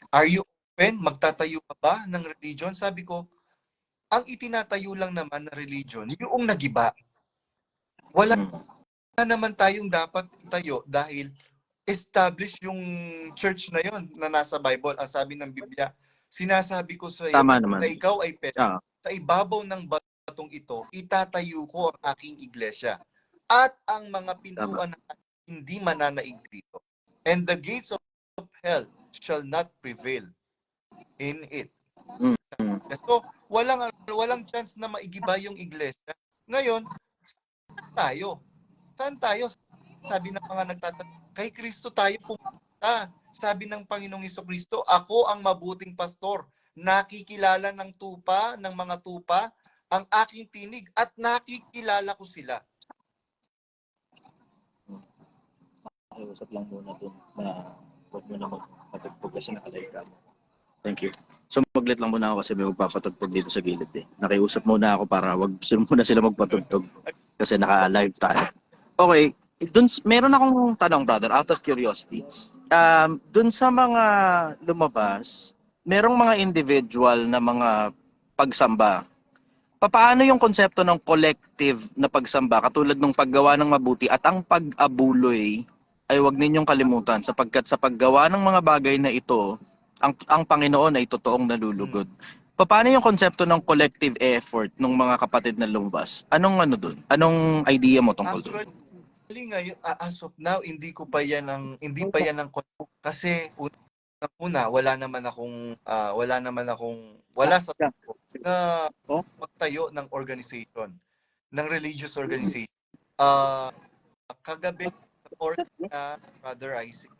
are you open? Magtatayo ka ba ng religion? Sabi ko, ang itinatayo lang naman na religion, yung nagiba. Wala naman tayong dapat itayo dahil establish yung church na yon na nasa Bible. Ang sabi ng Biblia, sinasabi ko sa iyo na ikaw ay Pedro. Sa ibabaw ng batong ito, itatayo ko ang aking iglesia. At ang mga pintuan hindi mananaig dito. And the gates of hell shall not prevail in it. So, walang chance na maigiba yung iglesia. Ngayon, saan tayo? Sabi ng mga nagtatanong, kay Kristo tayo pumunta. Sabi ng Panginoong Hesukristo, ako ang mabuting pastor. Nakikilala ng mga tupa, ang aking tinig at nakikilala ko sila. Usap lang muna dun na huwag mo na magpatugpog kasi nakalive ka. Thank you. So maglit lang muna ako kasi may magpapatugpog dito sa gilid eh. Nakiusap muna ako para wag muna sila magpatugtog kasi naka-live tayo. Okay, meron akong tanong, brother, out of curiosity. Dun sa mga lumabas, merong mga individual na mga pagsamba. Paano yung konsepto ng collective na pagsamba katulad ng paggawa ng mabuti at ang pag-abuloy ay wag ninyong kalimutan sapagkat sa paggawa ng mga bagay na ito, ang Panginoon ay totoong nalulugod. Paano yung konsepto ng collective effort ng mga kapatid na lumabas? Anong doon? Anong idea mo tungkol doon? Actually ngayon, as of now, hindi pa yan ang kasi una wala sa na magtayo ng organization, ng religious organization. Kagabi Brother Isaac.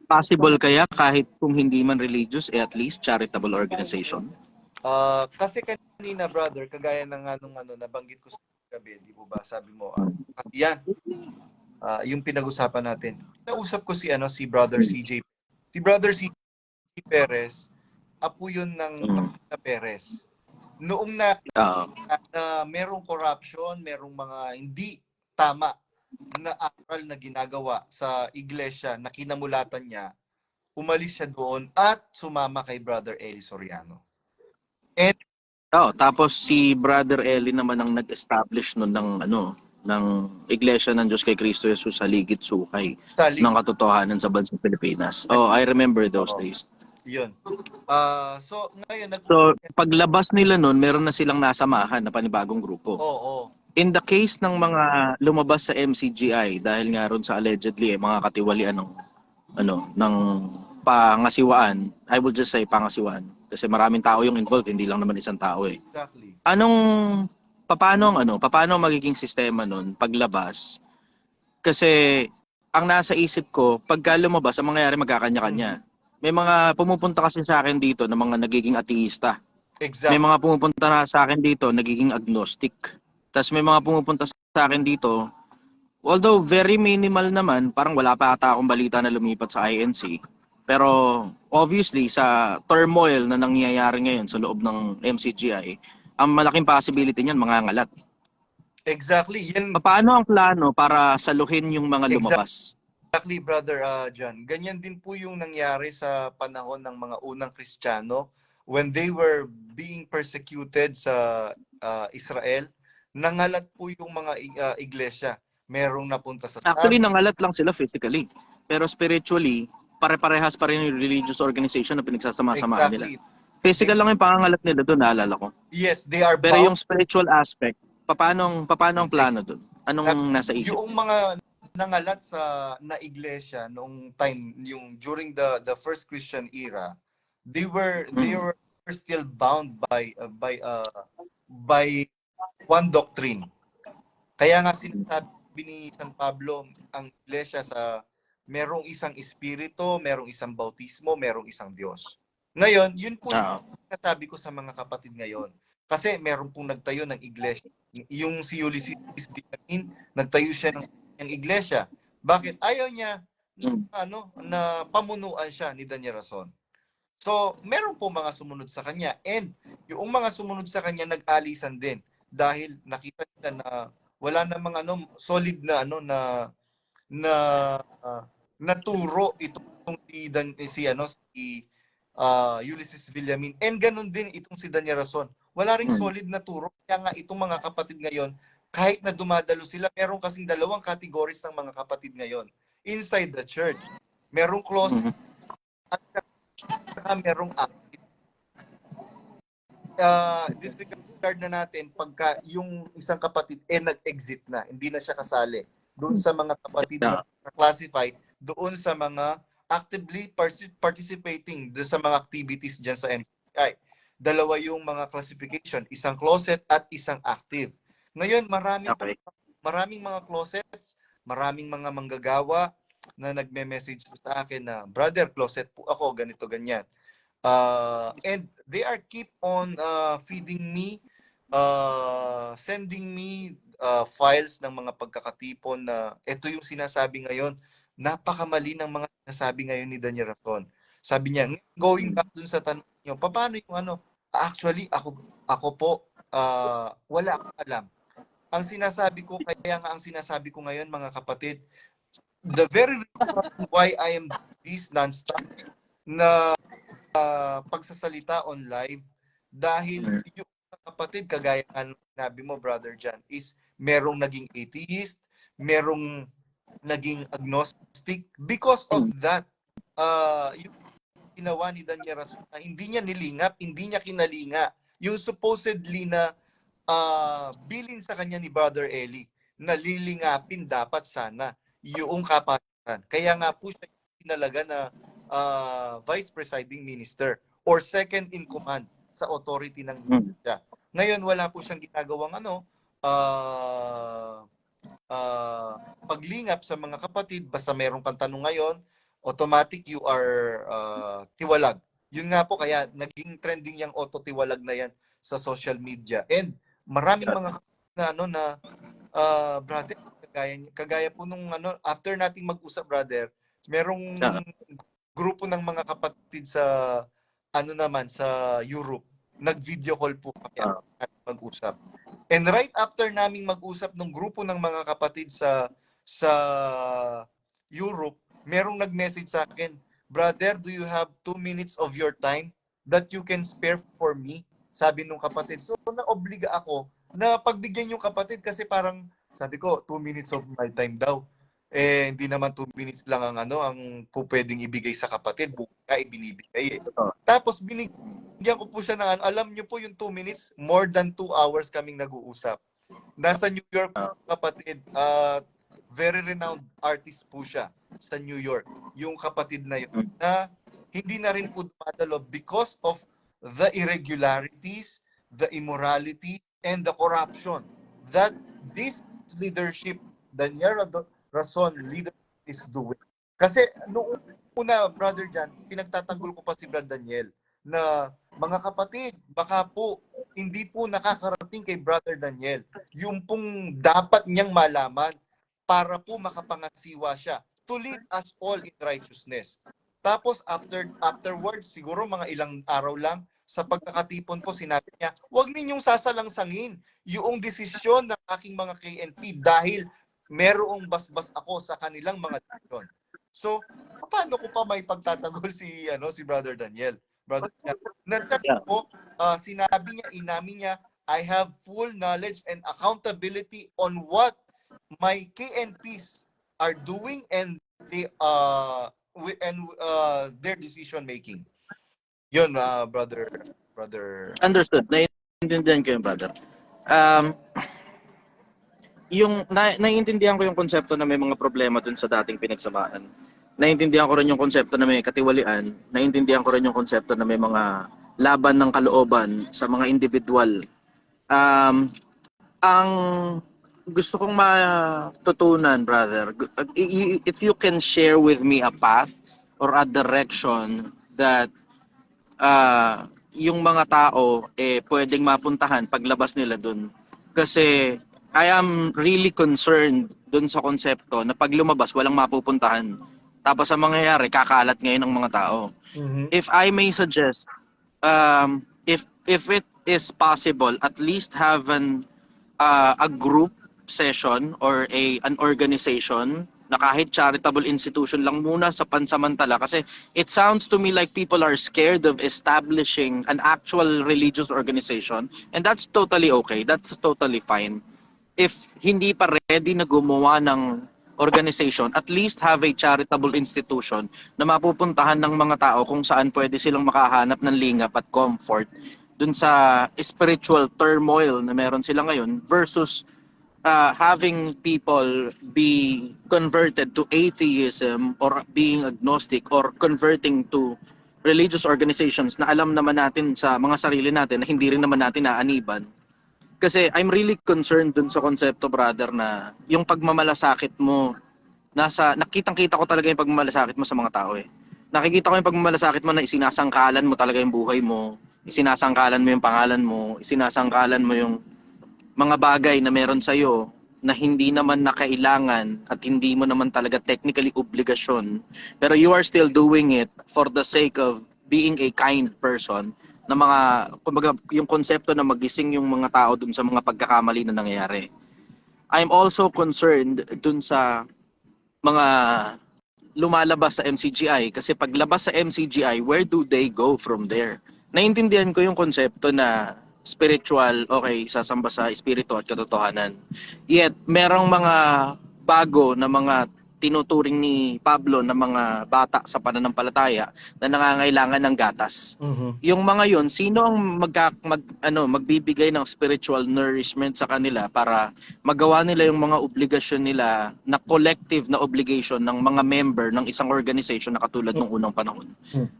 Possible kaya kahit kung hindi man religious, at least charitable organization? Kasi kanina, brother, kagaya ng nabanggit ko sa gabi, di ba sabi mo, yan, yung pinag-usapan natin. Nausap ko si Brother CJ. Si Brother CJ Perez, apo yun ng Perez. Noong na merong corruption, merong mga hindi tama na aral na ginagawa sa iglesia na kinamulatan niya, umalis siya doon at sumama kay Brother Eli Soriano. And tapos si Brother Eli naman ang nag-establish nun ng ng Iglesia ng Diyos kay Kristo Jesus sa ligit sukay Sali. ng katotohanan sa bansang Pilipinas. Oh, I remember those Oo. days. Yun. So ngayon So, paglabas nila nun, meron na silang nasamahan na panibagong grupo. oo. In the case ng mga lumabas sa MCGI dahil nga ron sa allegedly mga katiwalian ng pangasiwaan, I will just say pangasiwaan kasi maraming tao yung involved, hindi lang naman isang tao eh. Exactly. Paano magiging sistema nun paglabas? Kasi ang nasa isip ko, pagka lumabas, ang mangyayari magkakanya-kanya. May mga pumupunta kasi sa akin dito na mga nagiging ateista. May Exactly. mga pumupunta na sa akin dito nagiging agnostic. Tapos may mga pumupunta sa akin dito, although very minimal naman, parang wala pa ata akong balita na lumipat sa INC. Pero obviously sa turmoil na nangyayari ngayon sa loob ng MCGI, ang malaking possibility niyan mangangalat. Exactly. Yan Paano ang plano para saluhin yung mga lumabas? exactly, brother John. Ganyan din po yung nangyari sa panahon ng mga unang Kristiyano when they were being persecuted sa Israel. Nangalat po yung mga iglesia. Merong napunta sa Actually, Saudi. nangalat lang sila physically. Pero spiritually, pare-parehas pa rin yung religious organization na pinagsasama-samaan nila. Exactly. Physical lang yung pangangalat nila doon, naalala ko. Yes, they are Pero bound. yung spiritual aspect, paano ang plano doon? Anong nasa isip? Yung mga nangalat na iglesia noong time yung during the first Christian era, they were still bound by one doctrine. Kaya nga sinasabi ni San Pablo ang iglesia sa merong isang espiritu, merong isang bautismo, merong isang Diyos. Ngayon, yun po yung sinasabi ko sa mga kapatid ngayon. Kasi meron pong nagtayo ng iglesia. Yung si Ulysses Villamin, nagtayo siya ng iglesia. Bakit? Ayaw niya na pamunuan siya ni Daniel Rason. So, meron po mga sumunod sa kanya. And yung mga sumunod sa kanya nag-alisan din dahil nakita nila na wala namang solid na naturo itong si Ulysses Villamin. And ganun din itong si Daniel Rason. Wala ring solid na turo. Kaya nga itong mga kapatid ngayon, kahit na dumadalo sila, meron kasing dalawang categories ng mga kapatid ngayon. Inside the church, merong close at saka merong active. Disregard na natin pagka yung isang kapatid nag-exit na, hindi na siya kasali doon sa mga kapatid na classified doon sa mga actively participating doon sa mga activities dyan sa MCI. Dalawa yung mga classification, isang closet at isang active. Ngayon, maraming mga closets, maraming mga manggagawa na nagme-message sa akin na, brother, closet po ako, ganito, ganyan. And they are keep on feeding me, sending me files ng mga pagkakatipon na ito yung sinasabi ngayon. Napakamali ng mga sinasabi ngayon ni Daniel Raton. Sabi niya, going back dun sa tanong niyo, paano yung actually, ako po, wala akong alam. Ang sinasabi ko, kaya nga ang sinasabi ko ngayon, mga kapatid, the very reason why I am this non-stop na pagsasalita on live dahil yung kapatid kagaya ng sinabi mo, brother John, is merong naging atheist, merong naging agnostic because of that yung ginawa ni Daniel Rason na hindi niya nilingap, hindi niya kinalinga yung supposedly na bilin sa kanya ni Brother Eli na lilingapin dapat sana yung kapatiran. Kaya nga po siya tinalaga na vice presiding minister or second in command sa authority ng iglesia. Ngayon, wala po siyang ginagawang paglingap sa mga kapatid. Basta mayroong kang tanong ngayon, automatic you are tiwalag. Yun nga po, kaya naging trending yung auto-tiwalag na yan sa social media. And maraming mga brother, kagaya po nung after nating mag-usap, brother, merong grupo ng mga kapatid sa sa Europe, nag-video call po kami at mag-usap. And right after naming mag-usap ng grupo ng mga kapatid sa Europe, merong nag-message sa akin, brother, do you have 2 minutes of your time that you can spare for me? Sabi nung kapatid. So, naobliga ako na pagbigyan yung kapatid kasi parang Sabi ko, 2 minutes of my time daw. Eh, hindi naman 2 minutes lang ang ang pwedeng ibigay sa kapatid. Buka, ibinibigay eh. Totoo. Tapos binigyan ko po siya ng alam niyo po yung 2 minutes, more than 2 hours kaming nag-uusap. Nasa New York po kapatid, very renowned artist po siya sa New York. Yung kapatid na yun, na hindi na rin po dumadalo because of the irregularities, the immorality, and the corruption that this leadership, Daniel Rason leadership is doing. Kasi noong una, Brother Jan, pinagtatanggol ko pa si Brad Daniel na mga kapatid, baka po hindi po nakakarating kay Brother Daniel yung pong dapat niyang malaman para po makapangasiwa siya to lead us all in righteousness. Tapos afterwards, siguro mga ilang araw lang, sa pagkakatipon po, sinabi niya, huwag ninyong sasalangsangin yung desisyon ng aking mga KNP dahil merong basbas ako sa kanilang mga desisyon. So, paano ko pa may pagtatanggol si Brother Daniel? Brother Daniel, po, sinabi niya, inamin niya, I have full knowledge and accountability on what my KNPs are doing and their decision making. Yun, brother. Understood. Naiintindihan ko yung brother. Um, naiintindihan ko yung konsepto na may mga problema dun sa dating pinagsamahan. Naiintindihan ko rin yung konsepto na may katiwalian. Naiintindihan ko rin yung konsepto na may mga laban ng kalooban sa mga individual. Ang gusto kong matutunan, brother, if you can share with me a path or a direction that yung mga tao pwedeng mapuntahan paglabas nila dun. Kasi I am really concerned dun sa konsepto na pag lumabas walang mapupuntahan. Tapos ang mangyayari, kakalat ngayon ng mga tao. Mm-hmm. If I may suggest, if it is possible, at least have a group session or an organization na kahit charitable institution lang muna sa pansamantala, kasi it sounds to me like people are scared of establishing an actual religious organization, and that's totally okay, that's totally fine. If hindi pa ready na gumawa ng organization, at least have a charitable institution na mapupuntahan ng mga tao kung saan pwede silang makahanap ng lingap at comfort dun sa spiritual turmoil na meron sila ngayon versus having people be converted to atheism or being agnostic or converting to religious organizations na alam naman natin sa mga sarili natin na hindi rin naman natin naaniban. Kasi I'm really concerned dun sa konsepto, brother, na yung pagmamalasakit mo, nakitang-kita ko talaga yung pagmamalasakit mo sa mga tao eh. Nakikita ko yung pagmamalasakit mo na isinasangkalan mo talaga yung buhay mo, isinasangkalan mo yung pangalan mo, isinasangkalan mo yung mga bagay na meron sa'yo na hindi naman nakailangan at hindi mo naman talaga technically obligasyon. Pero you are still doing it for the sake of being a kind person na mga, kumbaga, yung konsepto na magising yung mga tao dun sa mga pagkakamali na nangyayari. I'm also concerned dun sa mga lumalabas sa MCGI kasi paglabas sa MCGI, where do they go from there? Naintindihan ko yung konsepto na spiritual, okay, sasamba sa espiritu at katotohanan. Yet, merong mga bago na mga tinuturing ni Pablo na mga bata sa pananampalataya na nangangailangan ng gatas. Mm-hmm. Yung mga yon, sino ang magbibigay ng spiritual nourishment sa kanila para magawa nila yung mga obligasyon nila na collective na obligation ng mga member ng isang organization na katulad ng unang panahon.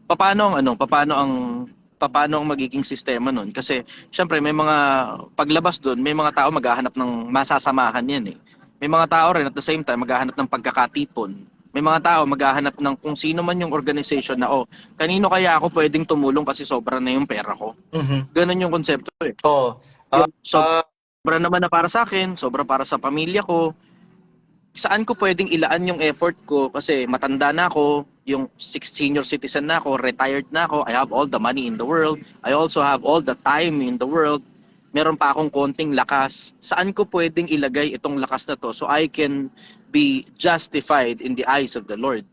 Paano ang magiging sistema nun? Kasi syempre may mga paglabas doon, may mga tao maghahanap ng masasamahan yan eh. May mga tao rin at the same time maghahanap ng pagkakatipon. May mga tao maghahanap ng kung sino man yung organization na kanino kaya ako pwedeng tumulong kasi sobra na yung pera ko. Mm-hmm. Ganun yung konsepto eh. Sobra naman na para sa akin, sobra para sa pamilya ko. Saan ko pwedeng ilaan yung effort ko kasi matanda na ako, yung senior citizen na ako, retired na ako, I have all the money in the world, I also have all the time in the world, meron pa akong konting lakas. Saan ko pwedeng ilagay itong lakas na to so I can be justified in the eyes of the Lord?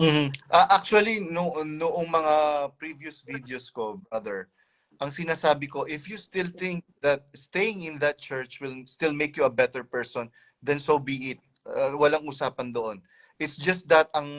Mm-hmm. Actually, noong mga previous videos ko, brother, ang sinasabi ko, if you still think that staying in that church will still make you a better person, then so be it. Walang usapan doon. It's just that ang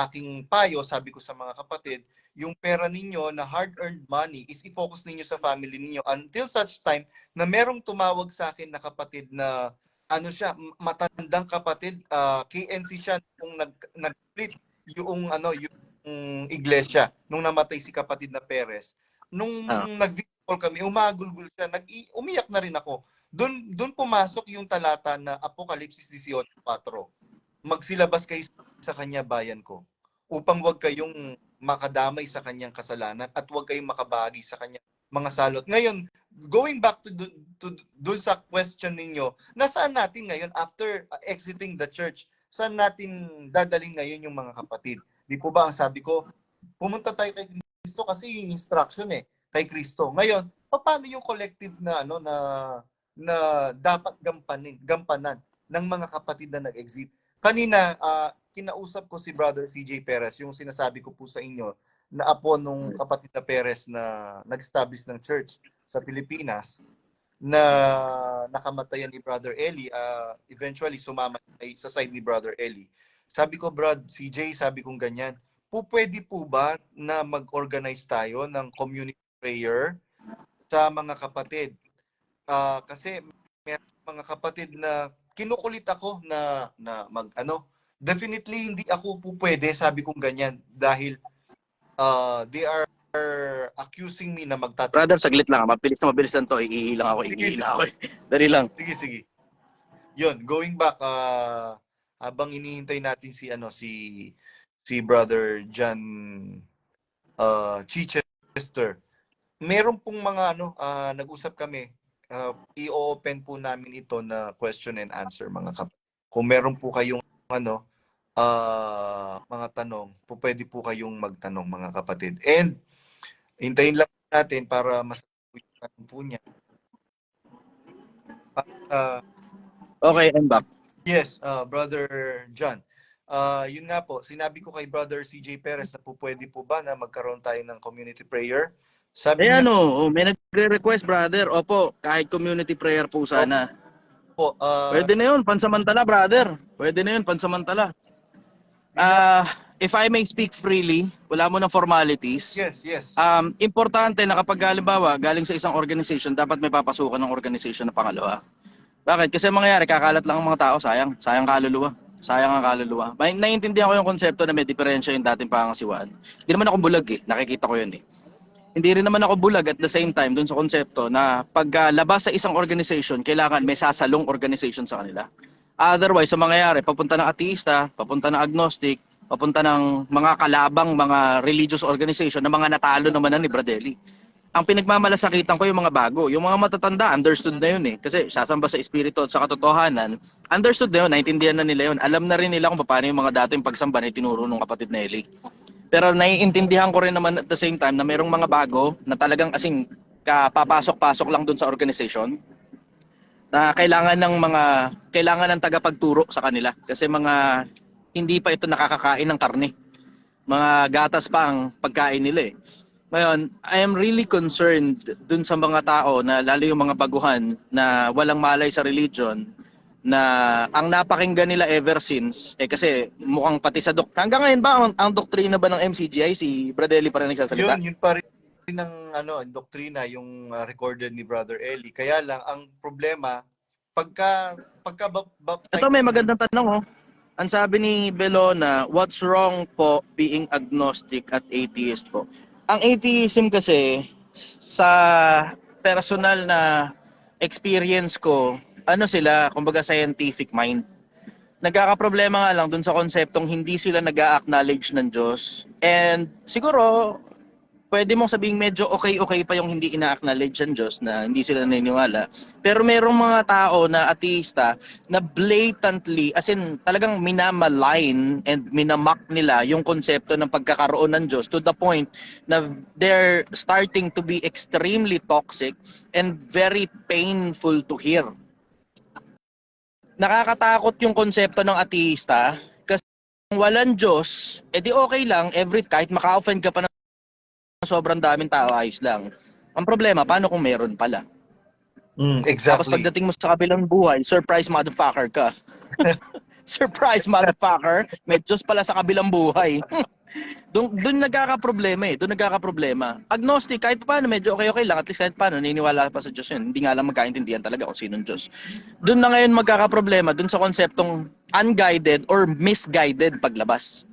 aking payo, sabi ko sa mga kapatid, yung pera ninyo na hard-earned money is i-focus ninyo sa family ninyo until such time na merong tumawag sa akin na kapatid na ano siya, matandang kapatid, KNC siya nung nag-split yung yung iglesia nung namatay si kapatid na Perez. Nung nag-video call kami, umagulgul siya, umiyak na rin ako. Doon pumasok yung talata na Apokalipsis 18:4. Magsilabas kayo sa kanya, bayan ko, upang wag kayong makadamay sa kanyang kasalanan at wag kayong makabahagi sa kanyang mga salot. Ngayon, going back to dun sa question ninyo, nasaan natin ngayon after exiting the church? Saan natin dadaling ngayon yung mga kapatid? Di po ba ang sabi ko, pumunta tayo kay Kristo kasi yung instruction kay Kristo. Ngayon, paano yung collective na na dapat gampanan ng mga kapatid na nag-exit? Kanina, kinausap ko si Brother CJ Perez, yung sinasabi ko po sa inyo, na apo nung kapatid na Perez na nag-establish ng church sa Pilipinas, na nakamatayan ni Brother Eli, eventually sumama sa side ni Brother Eli. Sabi ko, Brad, CJ, sabi kong ganyan, pwede po ba na mag-organize tayo ng community prayer sa mga kapatid? Kasi may mga kapatid na kinukulit ako na definitely hindi ako po pwede, sabi kong ganyan, dahil they are accusing me na magtatrabaho. Brother, saglit lang. Mabilis lang to. Iilang ako. Dali lang. Sige. Yun, going back, habang inihintay natin si Brother John Chichester, meron pong mga nag-usap kami. I-open po namin ito na question and answer, mga kapatid. Kung meron po kayong mga tanong, pwede po kayong magtanong, mga kapatid. And hintayin lang natin para masagot yung tanong po niya. Okay, I'm back. Yes, Brother John. Yun nga po, sinabi ko kay Brother CJ Perez na po pwede po ba na magkaroon tayo ng community prayer? Sabi niya, may nagre-request, brother. Opo, kahit community prayer po sana. po, Pwede na yun, pansamantala, brother. Pwede na yun, pansamantala. If I may speak freely, wala mo ng formalities. yes. Importante na kapag halimbawa, galing sa isang organization, dapat may papasukan ng organization na pangalawa. Bakit? Kasi mangyayari, kakalat lang ang mga tao, sayang kaluluwa. Sayang ang kaluluwa. Naiintindihan ko yung konsepto na may diferensya yung dating pangasiwaan. Hindi naman ako bulag nakikita ko yun Hindi rin naman ako bulag at the same time dun sa konsepto na pagkalabas sa isang organization, kailangan may sasalong organization sa kanila. Otherwise, sa mangyayari, papunta ng ateista, papunta ng agnostic, papunta ng mga kalabang mga religious organization na mga natalo naman ni Bradley. Ang pinagmamalasakitan ko yung mga bago. Yung mga matatanda, understood na yun Kasi sasamba sa espiritu at sa katotohanan, understood na yun, naintindihan na nila yun. Alam na rin nila kung paano yung mga dating pagsamba na itinuro ng kapatid na Eli. Pero naiintindihan ko rin naman at the same time na merong mga bago na talagang asing papasok-pasok lang dun sa organization na kailangan ng tagapagturo sa kanila kasi mga hindi pa ito nakakakain ng karne. Mga gatas pa ang pagkain nila Ngayon, I am really concerned dun sa mga tao na lalo yung mga baguhan na walang malay sa religion na ang napakinggan nila ever since kasi mukhang pati sa hanggang ngayon ba ang doktrina ba ng MCGI si Bradley pa rin nagsasalita? Yun pa rin ng doktrina yung recorded ni Brother Eli. Kaya lang ang problema pagka ito may magandang tanong Ang sabi ni Belona, what's wrong po being agnostic at atheist po? Ang atheism kasi sa personal na experience ko, sila, kumbaga scientific mind. Nagkakaproblema nga lang dun sa konseptong hindi sila nag-a-acknowledge ng Diyos. And siguro, pwede mong sabing medyo okay pa yung hindi ina-acknowledge ng Diyos na hindi sila naniniwala. Pero merong mga tao na ateista na blatantly, as in talagang minamalign and minamock nila yung konsepto ng pagkakaroon ng Diyos to the point na they're starting to be extremely toxic and very painful to hear. Nakakatakot yung konsepto ng ateista kasi kung walang Diyos, edi okay lang, kahit maka-offend ka pa ng sobrang daming tao, ayos lang. Ang problema, paano kung meron pala? Tapos Exactly. pagdating mo sa kabilang buhay, surprise motherfucker ka. Surprise motherfucker, may Diyos pala sa kabilang buhay. Doon nagkakaproblema eh. Doon nagkakaproblema. Agnostic, kahit paano, medyo okay lang. At least kahit paano, naniniwala pa sa Diyos yun. Hindi nga lang magkaintindihan talaga kung sinong Diyos. Doon na ngayon magkakaproblema, doon sa konseptong unguided or misguided paglabas.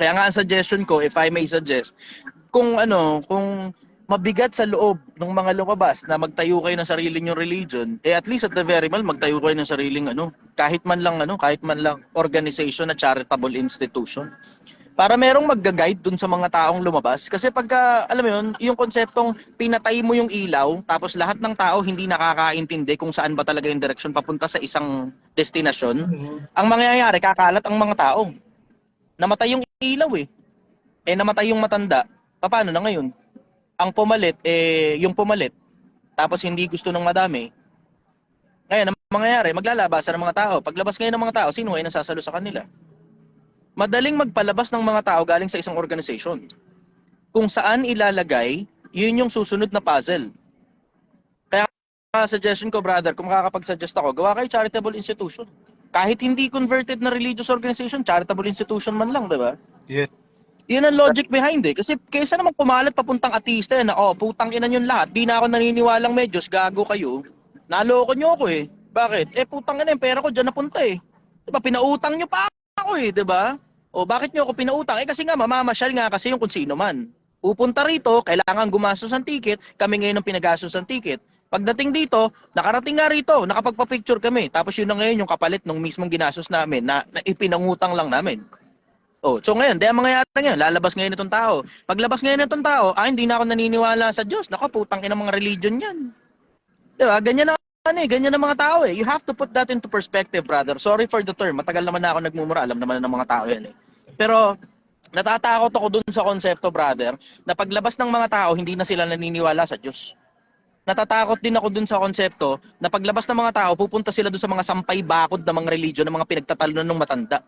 Kaya nga ang suggestion ko, if I may suggest, kung mabigat sa loob ng mga lumabas na magtayo kayo ng sarili nyong religion, at least at the very mal magtayo kayo ng sariling kahit man lang organization na charitable institution. Para merong magga-guide dun sa mga taong lumabas. Kasi pagka, alam mo yun, yung konseptong pinatay mo yung ilaw, tapos lahat ng tao hindi nakakaintindi kung saan ba talaga yung direksyon papunta sa isang destinasyon, ang mangyayari, kakalat ang mga tao. Namatay yung ilaw eh. Namatay yung matanda. Paano na ngayon? Ang pumalit, yung pumalit, tapos hindi gusto ng madami. Ngayon, ang mangyayari, maglalabasan ng mga tao. Paglabas ngayon ng mga tao, sino ay nasasalo sa kanila? Madaling magpalabas ng mga tao galing sa isang organization. Kung saan ilalagay, yun yung susunod na puzzle. Kaya suggestion ko, brother, kung makakapag-suggest ako, gawa kayo charitable institution. Kahit hindi converted na religious organization, charitable institution man lang, di ba? Yeah. Yun ang logic behind eh. Kasi kaysa naman kumalat papuntang ateista na, putang ina yun lahat, di na ako naniniwalang may Diyos, gago kayo. Naloko nyo ako eh. Bakit? Putang ina, yung pera ko dyan napunta eh. Diba, pinautang nyo pa ako eh, diba? O bakit nyo ako pinautang? Kasi nga, mamamasyal nga kasi yung kung sino man. Pupunta rito, kailangan gumastos ng ticket, kami ngayon ang pinagastos ng ticket. Pagdating dito, nakarating nga rito, nakapagpa-picture kami. Tapos yun na ngayon yung kapalit ng mismong ginastos namin na ipinangutang lang namin. So ngayon, ang mangyayari ngayon, lalabas ngayon itong tao. Paglabas ngayon itong tao, hindi na ako naniniwala sa Diyos. Naku, putang ina mga religion yan. Diba? Ganyan ganyan ang mga tao eh. You have to put that into perspective, brother. Sorry for the term. Matagal naman na ako nagmumura. Alam naman ng mga tao yan eh. Pero natatakot ako dun sa konsepto, brother, na paglabas ng mga tao, hindi na sila naniniwala sa Diyos. Natatakot din ako dun sa konsepto na paglabas ng mga tao, pupunta sila dun sa mga sampay bakod na mga religion, ng mga pinagtatalunan ng matanda.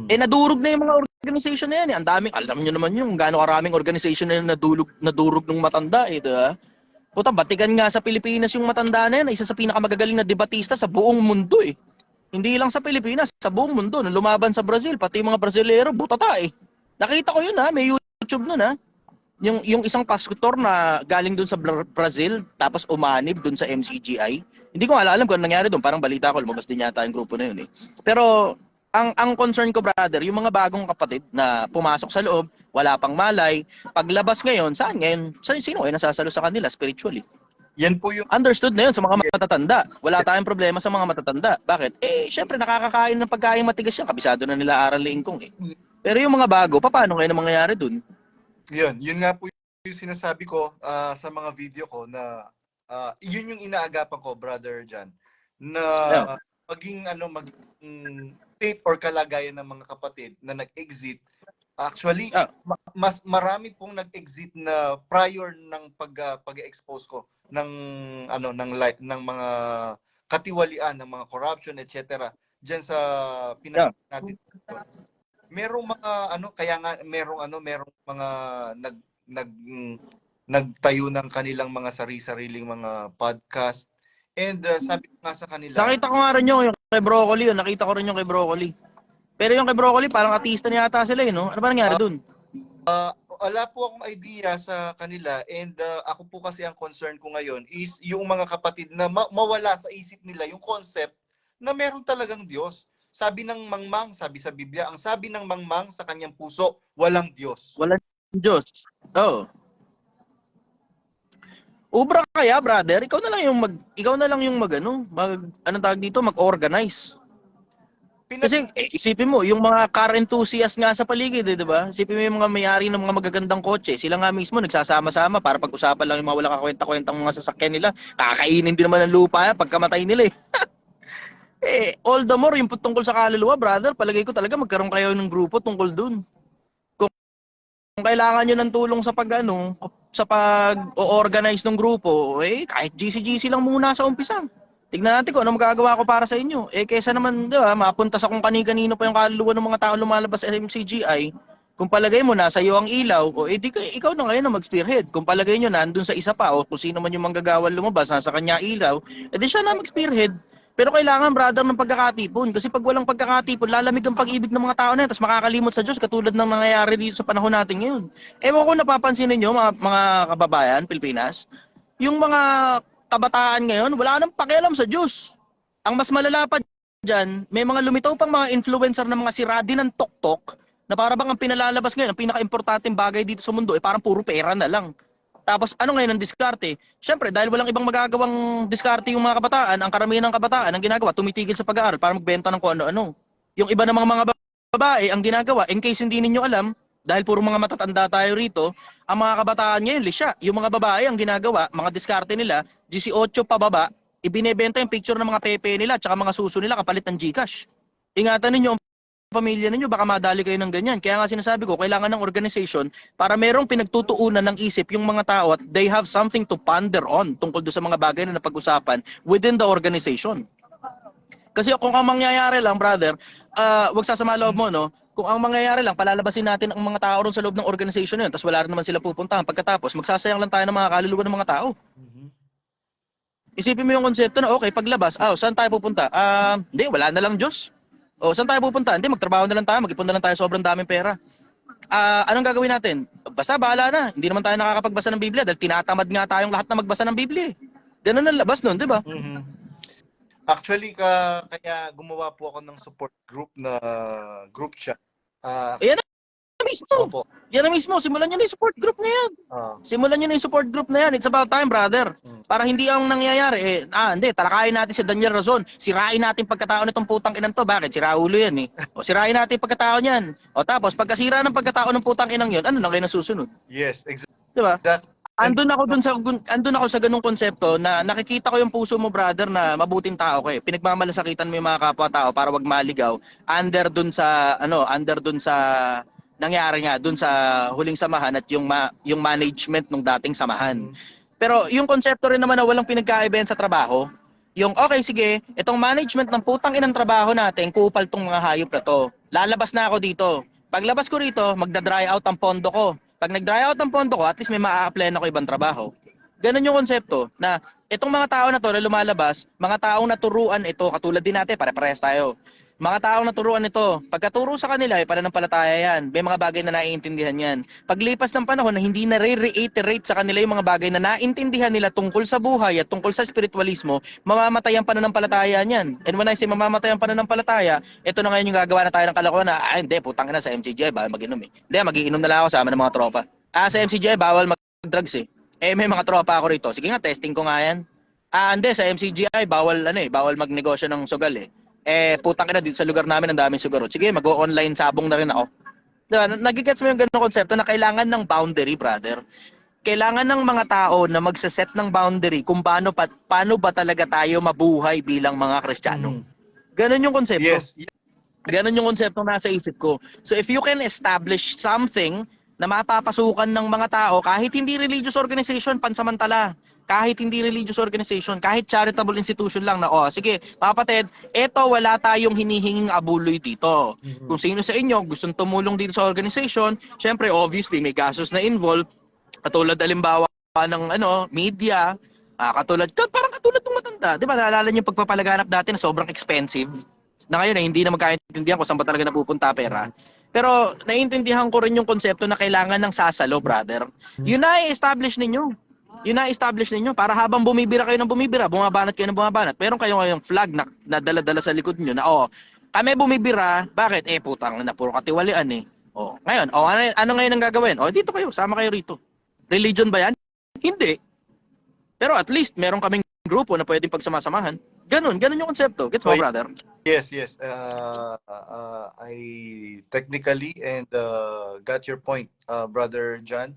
Nadurog na yung mga organization na yan eh. Ang daming, alam nyo naman yung gaano karaming organization na nadurog ng matanda eh, diba? Puta, batikan nga sa Pilipinas yung matanda na yan, isa sa pinakamagagaling na debatista sa buong mundo eh. Hindi lang sa Pilipinas, sa buong mundo. Nung lumaban sa Brazil, pati yung mga Brasilero, butata eh. Nakita ko yun may YouTube nun Yung isang pastor na galing dun sa Brazil, tapos umanib dun sa MCGI. Hindi ko alam kung ano nangyari dun, parang balita ko, lumabas din yata yung grupo na yun eh. Pero ang concern ko, brother, yung mga bagong kapatid na pumasok sa loob, wala pang malay, paglabas ngayon, saan ngayon? Sino ay nasasalo sa kanila spiritually? Yan po yung Understood na yun sa mga matatanda. Wala tayong problema sa mga matatanda. Bakit? Syempre nakakakain ng pagkain matigas yan. Kabisado na nila Aral Leingkong eh. Pero yung mga bago, paano ngayon ang mangyayari dun? yun nga po yung sinasabi ko sa mga video ko na yun yung inaagapan ko, Brother John, na maging state or kalagayan ng mga kapatid na nag-exit. Actually, mas marami pong nag-exit na prior ng pag-expose ko ng ng mga katiwalian, ng mga corruption, etc. Diyan sa pinag natin. Merong mga kaya nga merong mga nagtayo ng kanilang mga sariling mga podcast. And sabi ko nga sa kanila, nakita ko nga rin yung kay Broccoli, nakita ko rin yung kay Broccoli. Pero yung kay Broccoli, parang artista niya ata sila no? Ano ba nangyari dun? Wala po akong idea sa kanila, and ako po kasi ang concern ko ngayon is yung mga kapatid na mawala sa isip nila yung concept na meron talagang Diyos. Sabi ng mangmang, sabi sa Biblia, ang sabi ng mangmang sa kanyang puso, walang Diyos. Walang Diyos. Ubra kaya, brother, ikaw na lang yung anong tawag dito, mag-organize. Kasi isipin mo, yung mga car enthusiasts nga sa paligid, di ba? Isipin mo yung mga may-ari ng mga magagandang kotse, sila nga mismo nagsasama-sama para pag-usapan lang yung mga walang kakwenta-kwentang mga sasakyan nila. Kakainin din naman ng lupa pagkamatay nila eh. All the more yung tungkol sa kaluluwa, brother, palagay ko talaga magkaroon kayo ng grupo tungkol dun. Kung kailangan nyo ng tulong sa sa pag-organize ng grupo, kahit GC-GC lang muna sa umpisa. Tignan natin kung ano magagawa ko para sa inyo. Kesa naman, di ba, mapunta sa kung kani-kanino pa yung kaluluwa ng mga tao lumalabas sa MCGI, Kung palagay mo nasa iyo ang ilaw, o edi ikaw na ngayon ang mag-spearhead. Kung palagay nyo nandun sa isa pa, o kung sino man yung manggagawan lumabas, nasa kanya ilaw, edi siya na mag-spearhead. Pero kailangan, brother, ng pagkakatipon. Kasi pag walang pagkakatipon, lalamig ang pag-ibig ng mga tao na yan, tapos makakalimot sa Diyos, katulad ng nangyayari dito sa panahon natin ngayon. Ewan ko, napapansin ninyo, mga kababayan, Pilipinas, yung mga kabataan ngayon, wala nang pakialam sa Diyos. Ang mas malala pa dyan, may mga lumitaw pang mga influencer na mga siradi ng TokTok na para bang ang pinalalabas ngayon, ang pinaka-importanteng bagay dito sa mundo, parang puro pera na lang. Tapos ano ngayon ang diskarte? Siyempre, dahil walang ibang magagawang diskarte yung mga kabataan, ang karamihan ng kabataan, ang ginagawa, tumitigil sa pag-aaral para magbenta ng kung ano-ano. Yung iba namang mga babae, ang ginagawa, in case hindi ninyo alam, dahil puro mga matatanda tayo rito, ang mga kabataan ngayon, lisya. Yung mga babae, ang ginagawa, mga diskarte nila, 18 pababa, ibinebenta yung picture ng mga pepe nila, tsaka mga suso nila kapalit ng GCash. Ingatan ninyo ang pamilya ninyo, baka madali kayo ng ganyan. Kaya nga sinasabi ko, kailangan ng organization para merong pinagtutuunan ng isip yung mga tao at they have something to ponder on tungkol doon sa mga bagay na napag-usapan within the organization. Kasi kung ang mangyayari lang, brother, wag sasama loob mo, no? Kung ang mangyayari lang, palalabasin natin ang mga tao ron sa loob ng organization na yun, tapos wala rin naman sila pupuntahan. Pagkatapos, magsasayang lang tayo ng mga kaluluwa ng mga tao. Isipin mo yung konsepto na, okay, paglabas, saan tayo pupunta? Hindi, wala na lang Diyos. O, saan tayo pupunta? Hindi, magtrabaho na lang tayo, mag-ipon na lang tayo sobrang daming pera. Anong gagawin natin? Basta, bahala na. Hindi naman tayo nakakapagbasa ng Biblia dahil tinatamad nga tayong lahat na magbasa ng Biblia. Ganun ang labas nun, di ba? Actually, kaya gumawa po ako ng support group na group chat. Ayan na mismo. Opo. Yan na mismo. Simulan nyo na yung support group na yan. Simulan nyo na yung support group na yan. It's about time, brother. Para hindi ang nangyayari, hindi, talakayin natin si Daniel Razon. Sirain natin pagkatao nitong putang inang to. Bakit? Sira ulo yan eh. O sirain natin pagkatao niyan. O tapos, pagkasira ng pagkatao ng putang inang yun, ano lang kayo nasusunod? Yes, exactly. Diba? Andun ako sa ganung konsepto na nakikita ko yung puso mo, brother, na mabuting tao ko eh. Pinagmamalasakitan mo yung mga kapwa-tao para wag maligaw under dun sa nangyari nga dun sa huling samahan at yung management ng dating samahan. Pero yung konsepto rin naman na walang pinagkaibahan sa trabaho, yung okay sige, itong management ng putang inang trabaho natin, kupal tong mga hayop na to. Lalabas na ako dito. Paglabas ko rito, magda-dry out ang pondo ko. Pag nag-dry out ang pondo ko, at least may maa-apply na ko ibang trabaho. Ganun yung konsepto na itong mga tao na to na lumalabas, mga taong naturuan ito, katulad din natin, pare-parehas tayo. Mga taong naturuan ito, pagkaturo sa kanila, pananampalataya yan. May mga bagay na naiintindihan yan. Paglipas ng panahon na hindi na re-reiterate sa kanila yung mga bagay na naintindihan nila tungkol sa buhay at tungkol sa spiritualismo, mamamatay ang pananampalataya niyan. And when I say mamamatay ang pananampalataya, ito na ngayon yung gagawa na tayo ng kalokohan na, hindi, putang ina sa MCGI, bawal mag-inom eh. Hindi, magiinom na lang ako sama ng mga tropa. Sa MCGI, bawal mag-drugs eh. May mga tropa ako rito. Sige nga, testing ko nga yan. Hindi, sa MCGI, bawal magnegosyo ng sugal eh. Putang ina, dito sa lugar namin ang daming sugarot. Sige, mag-o-online sabong na rin ako. Diba? Nagigets mo yung ganung konsepto na kailangan ng boundary, brother. Kailangan ng mga tao na magsaset ng boundary kung paano ba talaga tayo mabuhay bilang mga Kristiyano. Ganon yung konsepto. Yes. Ganon yung konsepto nasa isip ko. So if you can establish something na mapapasukan ng mga tao, kahit hindi religious organization, pansamantala, kahit hindi religious organization, kahit charitable institution lang na, sige, mga kapatid, eto wala tayong hinihinging abuloy dito. Kung sino sa inyo gustong tumulong dito sa organization, syempre, obviously, may gastos na involved, katulad halimbawa ng media, parang katulad ng matanda. Di ba, naalala niyo yung pagpapalaganap dati na sobrang expensive? Na ngayon, hindi na magkaintindihan kung saan ba talaga napupunta pera. Pero naiintindihan ko rin yung konsepto na kailangan ng sasalo, brother. Yun na i-establish ninyo. Para habang bumibira kayo ng bumibira, bumabanat kayo ng bumabanat. Meron kayo ngayong flag na dala-dala sa likod niyo na, kami bumibira, bakit? Putang na, puro katiwalian eh. Ngayon, ano ngayon ang gagawin? Dito kayo, sama kayo rito. Religion ba yan? Hindi. Pero at least, meron kaming grupo na pwedeng pagsamasamahan. Ganun yung konsepto. Gets mo, brother? Yes. I technically and got your point, Brother John.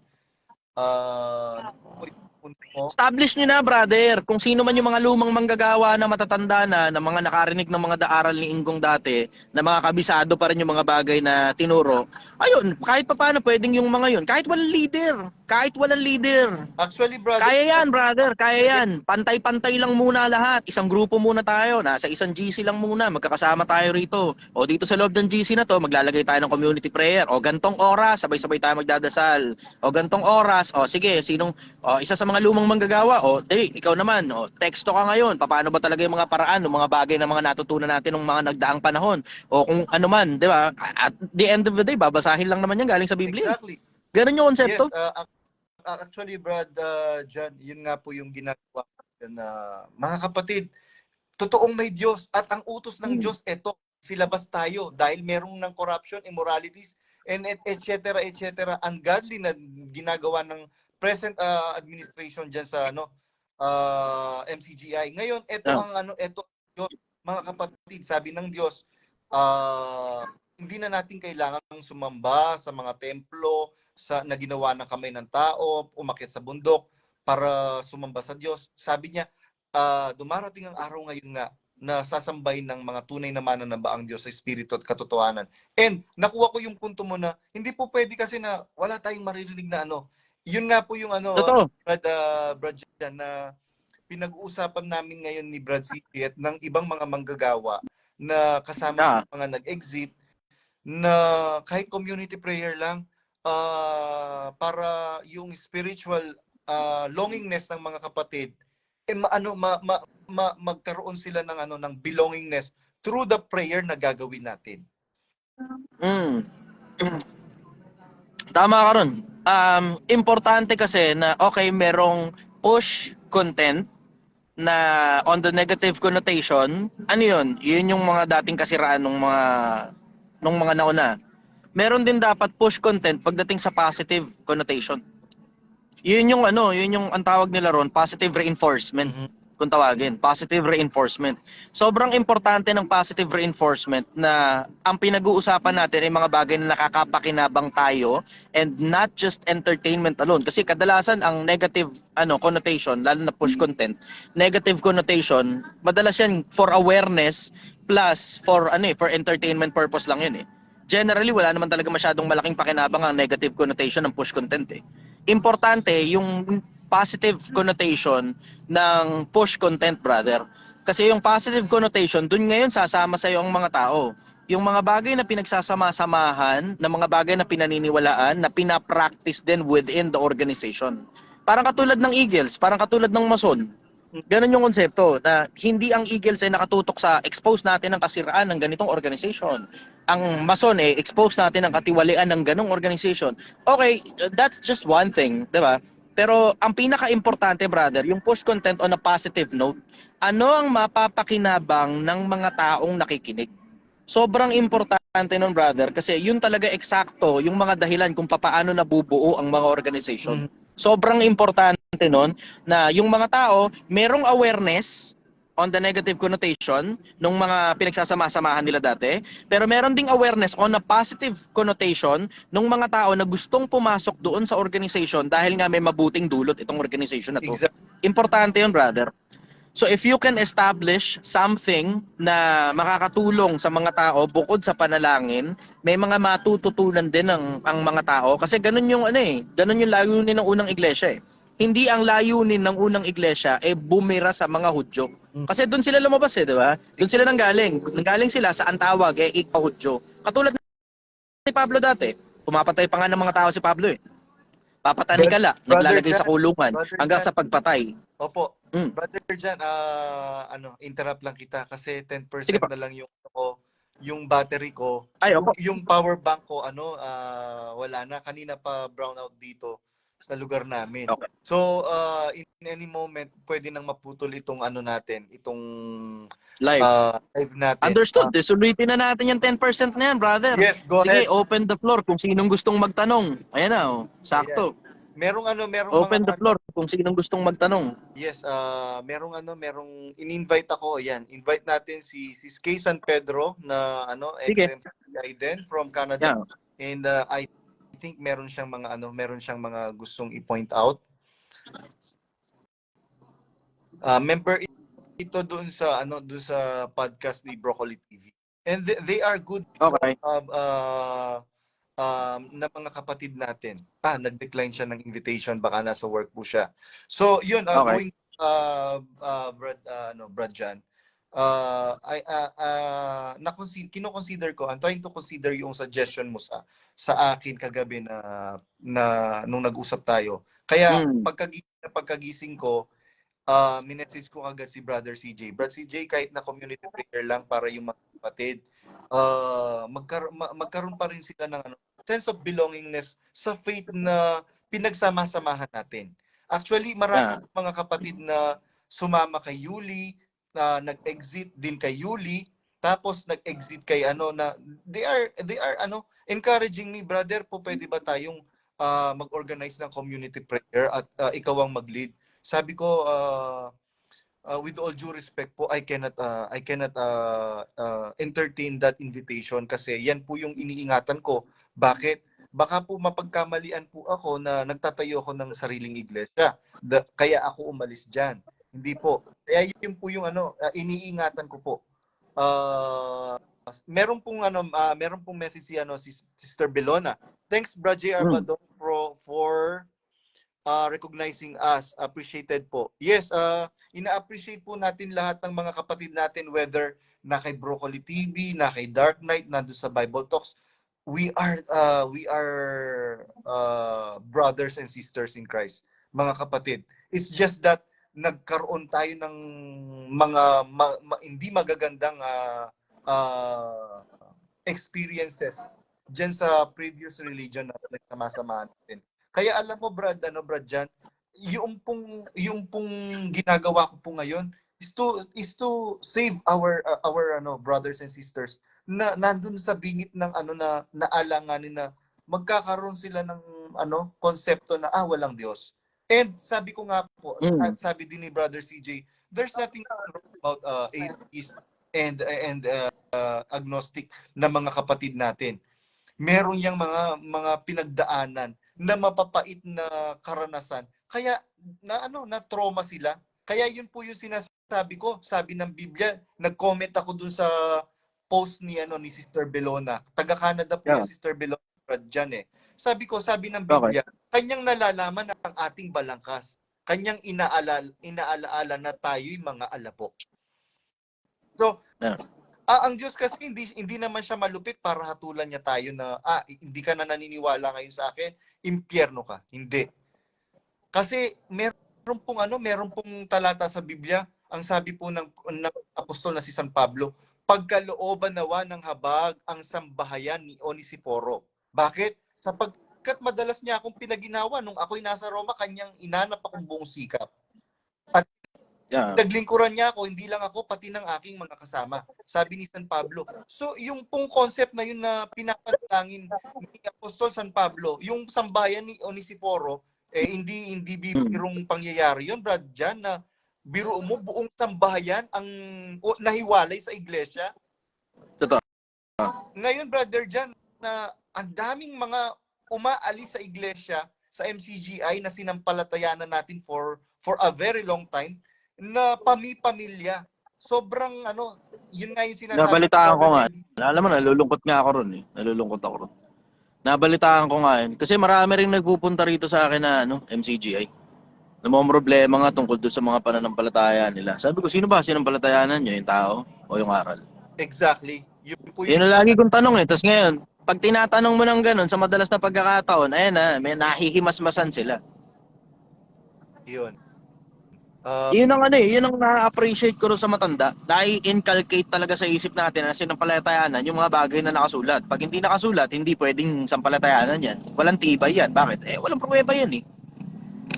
punto mo. Establish nyo na, brother. Kung sino man yung mga lumang manggagawa na matatanda na mga nakarinig ng mga aral ni Inggong dati, na mga kabisado pa rin yung mga bagay na tinuro, ayun, kahit pa paano pwedeng yung mga yun. Kahit walang leader. Kahit walang leader. Actually, brother, Kaya yan, brother. Kaya pwede, yan. Pantay-pantay lang muna lahat. Isang grupo muna tayo. Nasa isang GC lang muna. Magkakasama tayo rito. O dito sa loob ng GC na to, maglalagay tayo ng community prayer. O gantong oras, sabay-sabay tayo magdadasal. O gantong oras, o sige, isa sa mga lumang manggagawa, o Derek, ikaw naman, o teksto ka ngayon. Paano ba talaga yung mga paraan, ng mga bagay na mga natutunan natin ng mga nagdaang panahon? O kung ano man, di ba? At the end of the day, babasahin lang naman yan galing sa Biblia. exactly. Ganun yung Yes, konsepto. actually, Brad, John, yun nga po yung ginagawa natin na mga kapatid, totoong may Diyos at ang utos ng Diyos, eto, silabas tayo dahil merong ng corruption, immoralities, and et cetera, ungodly na ginagawa ng present administration dyan sa MCGI. Ngayon, eto Yeah. ang eto Diyos, mga kapatid, sabi ng Diyos, hindi na natin kailangang sumamba sa mga templo na ginawa ng kamay ng tao, umakyat sa bundok para sumamba sa Diyos. Sabi niya, dumarating ang araw ngayon nga na sasambahin ng mga tunay na mananamba ang Diyos sa Espiritu at katotohanan. And nakuha ko yung punto mo na hindi po pwede kasi na wala tayong maririnig na Yun nga po yung Totoo. Brad Jan, na pinag-uusapan namin ngayon ni Brad City at ng ibang mga manggagawa na kasama Yeah. ng mga nag-exit na kahit community prayer lang, para yung spiritual longingness ng mga kapatid magkaroon sila ng belongingness through the prayer na gagawin natin. Mm. Tama ka ron. Importante kasi na okay, merong push content na on the negative connotation. Ano yun? Yun yung mga dating kasiraan nung mga nauna. Meron din dapat push content pagdating sa positive connotation. Yun yung ang tawag nila ron, positive reinforcement. Mhm. Kung tawagin, positive reinforcement. Sobrang importante ng positive reinforcement na ang pinag-uusapan natin ay mga bagay na nakakapakinabang tayo and not just entertainment alone. Kasi kadalasan ang negative connotation, lalo na push content, negative connotation, madalas yan for awareness plus for entertainment purpose lang yun eh. Generally, wala naman talaga masyadong malaking pakinabang ang negative connotation ng push content eh. Importante yung positive connotation ng push content, brother. Kasi yung positive connotation, dun ngayon sasama sa iyo ang mga tao. Yung mga bagay na pinagsasama-samahan, na mga bagay na pinaniniwalaan, na pinapractice din within the organization. Parang katulad ng Eagles, parang katulad ng Mason. Ganon yung konsepto na hindi ang Eagles ay nakatutok sa expose natin ang kasiraan ng ganitong organization. Ang Mason expose natin ang katiwalian ng ganong organization. Okay, that's just one thing, 'di ba? Pero ang pinaka-importante, brother, yung push content on a positive note. Ano ang mapapakinabang ng mga taong nakikinig? Sobrang importante nun, brother, kasi yun talaga eksakto yung mga dahilan kung paano nabubuo ang mga organization. Mhm. Sobrang importante nun na yung mga tao merong awareness on the negative connotation nung mga pinagsasama-samahan nila dati, pero meron ding awareness on a positive connotation nung mga tao na gustong pumasok doon sa organization dahil nga may mabuting dulot itong organization na to. Exactly. Importante yun, brother. So if you can establish something na makakatulong sa mga tao bukod sa panalangin, may mga matututunan din ang mga tao kasi ganun yung ganun yung layunin ng unang iglesia eh. Hindi ang layunin ng unang iglesia bumira sa mga Hudyo. Kasi doon sila lumabas di ba? Doon sila nanggaling. Nanggaling sila sa antawag ikaw Hudyo. Katulad ni Pablo dati. Pumapatay pa nga ng mga tao si Pablo eh. Papatanikala, Brother naglalagay sa Jan, kulungan Brother hanggang Jan, sa pagpatay. opo. Mm. Brother Jan, interrupt lang kita kasi Sige 10% pa. na lang yung battery ko. Ay, Yung, opo. yung power bank ko wala na, kanina pa brownout dito sa lugar namin. Okay. So in any moment pwede nang maputol itong itong Live. live natin. Understood. Disulutin na natin yung 10% na yan, brother. Yes, go Sige, ahead. open the floor kung sinong gustong magtanong. Ayan na, Ayan. sakto. Merong mga Open the floor kung sinong gustong magtanong. yes, merong in-invite ako. Ayan, invite natin si Kay San Pedro na Sige. ex-MPI din from Canada. Yeah. And I think meron siyang mga gustong i-point out. Member ito doon sa podcast ni Broccoli TV. And they are good Okay. na mga kapatid natin. Nag-decline siya ng invitation, baka nasa work po siya. So, yun, Okay. going Brad Jan, kino-consider ko, I'm trying to consider yung suggestion mo sa akin kagabi na nung nag-usap tayo. Kaya pagkagising ko, minessage ko agad si Brother CJ. Brad CJ, kahit na community prayer lang para yung mga kapatid, magkaroon pa rin sila ng sense of belongingness sa faith na pinagsama-samahan natin. Actually, marami mga kapatid na sumama kay Yuli, na nag-exit din kay Yuli, tapos nag-exit kay na they are encouraging me, brother, po pwede ba tayong mag-organize ng community prayer at ikaw ang mag-lead. Sabi ko, with all due respect po, I cannot entertain that invitation kasi yan po yung iniingatan ko. Bakit? Baka po mapagkamalian po ako na nagtatayo ako ng sariling iglesia. Kaya ako umalis diyan. Hindi po. Kaya yun po yung iniingatan ko po. Meron pong message si Sister Belona. Thanks, Brad J. Arbadon, for recognizing us. Appreciated po. Yes, ina-appreciate po natin lahat ng mga kapatid natin, whether na kay Broccoli TV, na kay Dark Knight, nandun sa Bible Talks. We are brothers and sisters in Christ, mga kapatid. It's just that nagkaroon tayo ng mga hindi magagandang experiences diyan sa previous religion na nagsama-samahan natin. Kaya alam mo, Brad Jan, yung pong ginagawa ko po ngayon is to save our brothers and sisters na nandun sa bingit ng na naalanganin na magkakaroon sila ng konsepto na walang Diyos. And sabi ko nga po, at sabi din ni Brother CJ, there's nothing wrong about atheist and agnostic na mga kapatid natin. Meron yang mga pinagdaanan na mapapait na karanasan. Kaya na trauma sila. Kaya yun po yung sinasabi ko. Sabi ng Biblia, nag-comment ako dun sa post ni Sister Belona. Taga-Canada po yung Sister Belona diyan Sabi ng Biblia, kanyang nalalaman ang ating balangkas. Kanyang inaalaala na tayo'y mga alapo. So, ang Diyos kasi hindi naman siya malupit para hatulan niya tayo na hindi ka na naniniwala ngayon sa akin, impyerno ka. Hindi. Kasi meron pong talata sa Biblia, ang sabi po ng apostol na si San Pablo, pagkalooban nawa ng habag ang sambahayan ni Onesiforo. Bakit? Sapagkat madalas niya akong pinaginawa nung ako'y nasa Roma, kanyang inanap akong buong sikap. At naglingkuran niya ako, hindi lang ako, pati ng aking mga kasama. Sabi ni San Pablo. So, yung pong concept na yun na pinapanalangin ni Apostol San Pablo, yung sambayan ni Onesiforo, hindi bibirong pangyayari yun, Brad, dyan na biro mo, buong sambahayan ang nahiwalay sa iglesia. Totoo. Ngayon, brother, dyan, na ang daming mga umaalis sa iglesia, sa MCGI, na sinampalatayanan natin for a very long time, na pamilya. Sobrang yun nga yung sinasabi. Nabalitaan ko nga. Alam mo, nalulungkot nga ako ron Nalulungkot ako ron. Nabalitaan ko nga yun. Kasi marami rin nagpupunta rito sa akin na MCGI. Na mga problema nga tungkol doon sa mga pananampalataya nila. Sabi ko, sino ba sinampalatayanan nyo? Yung tao o yung aral? Exactly. Yun ang lagi kong tanong Tapos ngayon, pag tinatanong mo ng ganun sa madalas na pagkakataon, may nahihimasmasan sila. Yun. Yun ang yun ang na-appreciate ko rin sa matanda. Na-inculcate talaga sa isip natin na sinampalatayanan yung mga bagay na nakasulat. Pag hindi nakasulat, hindi pwedeng sampalatayanan yan. Walang tibay yan. Bakit? Walang pruweba yan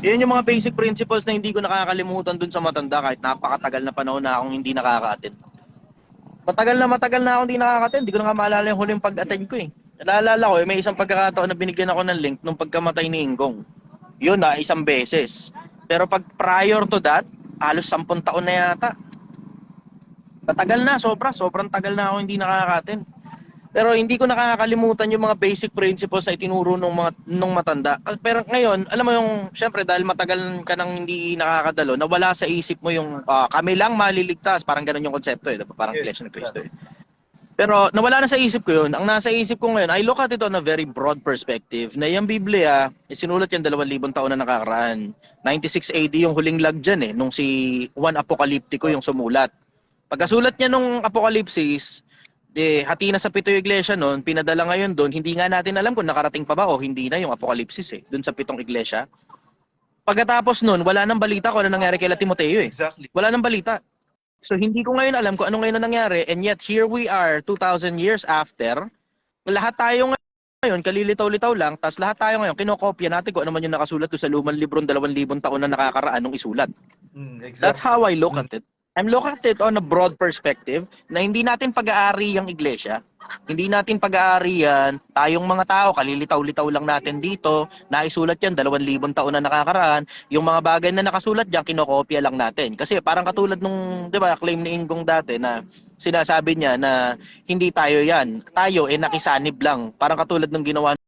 Yun yung mga basic principles na hindi ko nakakalimutan dun sa matanda kahit napakatagal na panahon na akong hindi nakaka-attend. Matagal na akong hindi nakaka-attend. Hindi ko na nga maalala yung huling pag-attend ko Naalala ko, may isang pagkakataon na binigyan ako ng link nung pagkamatay ni Ingong. Yun isang beses. Pero pag prior to that, halos 10 taon na yata. Matagal na, sobrang tagal na ako hindi nakaka-attend. Pero hindi ko nakakalimutan yung mga basic principles na itinuro nung matanda. Pero ngayon, alam mo yung syempre dahil matagal ka nang hindi nakakadalo, nawala sa isip mo yung kami lang maliligtas, parang ganun yung konsepto eh, diba? Parang Yes. Iglesia ni Cristo eh. Pero nawala na sa isip ko yun. Ang nasa isip ko ngayon, I look at it on a very broad perspective na yung Biblia, sinulat yan 2,000 taon na nakakaraan. 96 AD yung huling lag dyan eh, nung si Juan Apokaliptiko yung sumulat. Pagkasulat niya nung Apokalipsis, hati na sa 7 yung iglesia noon, pinadala ngayon doon, hindi nga natin alam kung nakarating pa ba o hindi na yung Apokalipsis eh, doon sa 7 iglesia. Pagkatapos noon, wala nang balita kung ano nangyari kay Timoteo eh. Exactly. Wala nang balita. So hindi ko ngayon alam kung ano ngayon na nangyari, and yet here we are 2,000 years after. Lahat tayo ngayon kalilitaw-litaw lang, tas lahat tayo ngayon kinokopya natin kung ano man yung nakasulat doon sa lumang librong 2,000 taon na nakakaraan nung isulat. That's Exactly. how I look at it. I'm looking at it on a broad perspective na hindi natin pag-aari yung iglesia. Hindi natin pag-aari yan. Tayong mga tao, kalilitaw-litaw lang natin dito. Naisulat yan, 2,000 taon na nakakaraan. Yung mga bagay na nakasulat dyan, kinokopya lang natin. Kasi parang katulad nung, di ba, claim ni Inggong dati na sinasabi niya na hindi tayo yan. Tayo, nakisanib lang. Parang katulad ng ginawa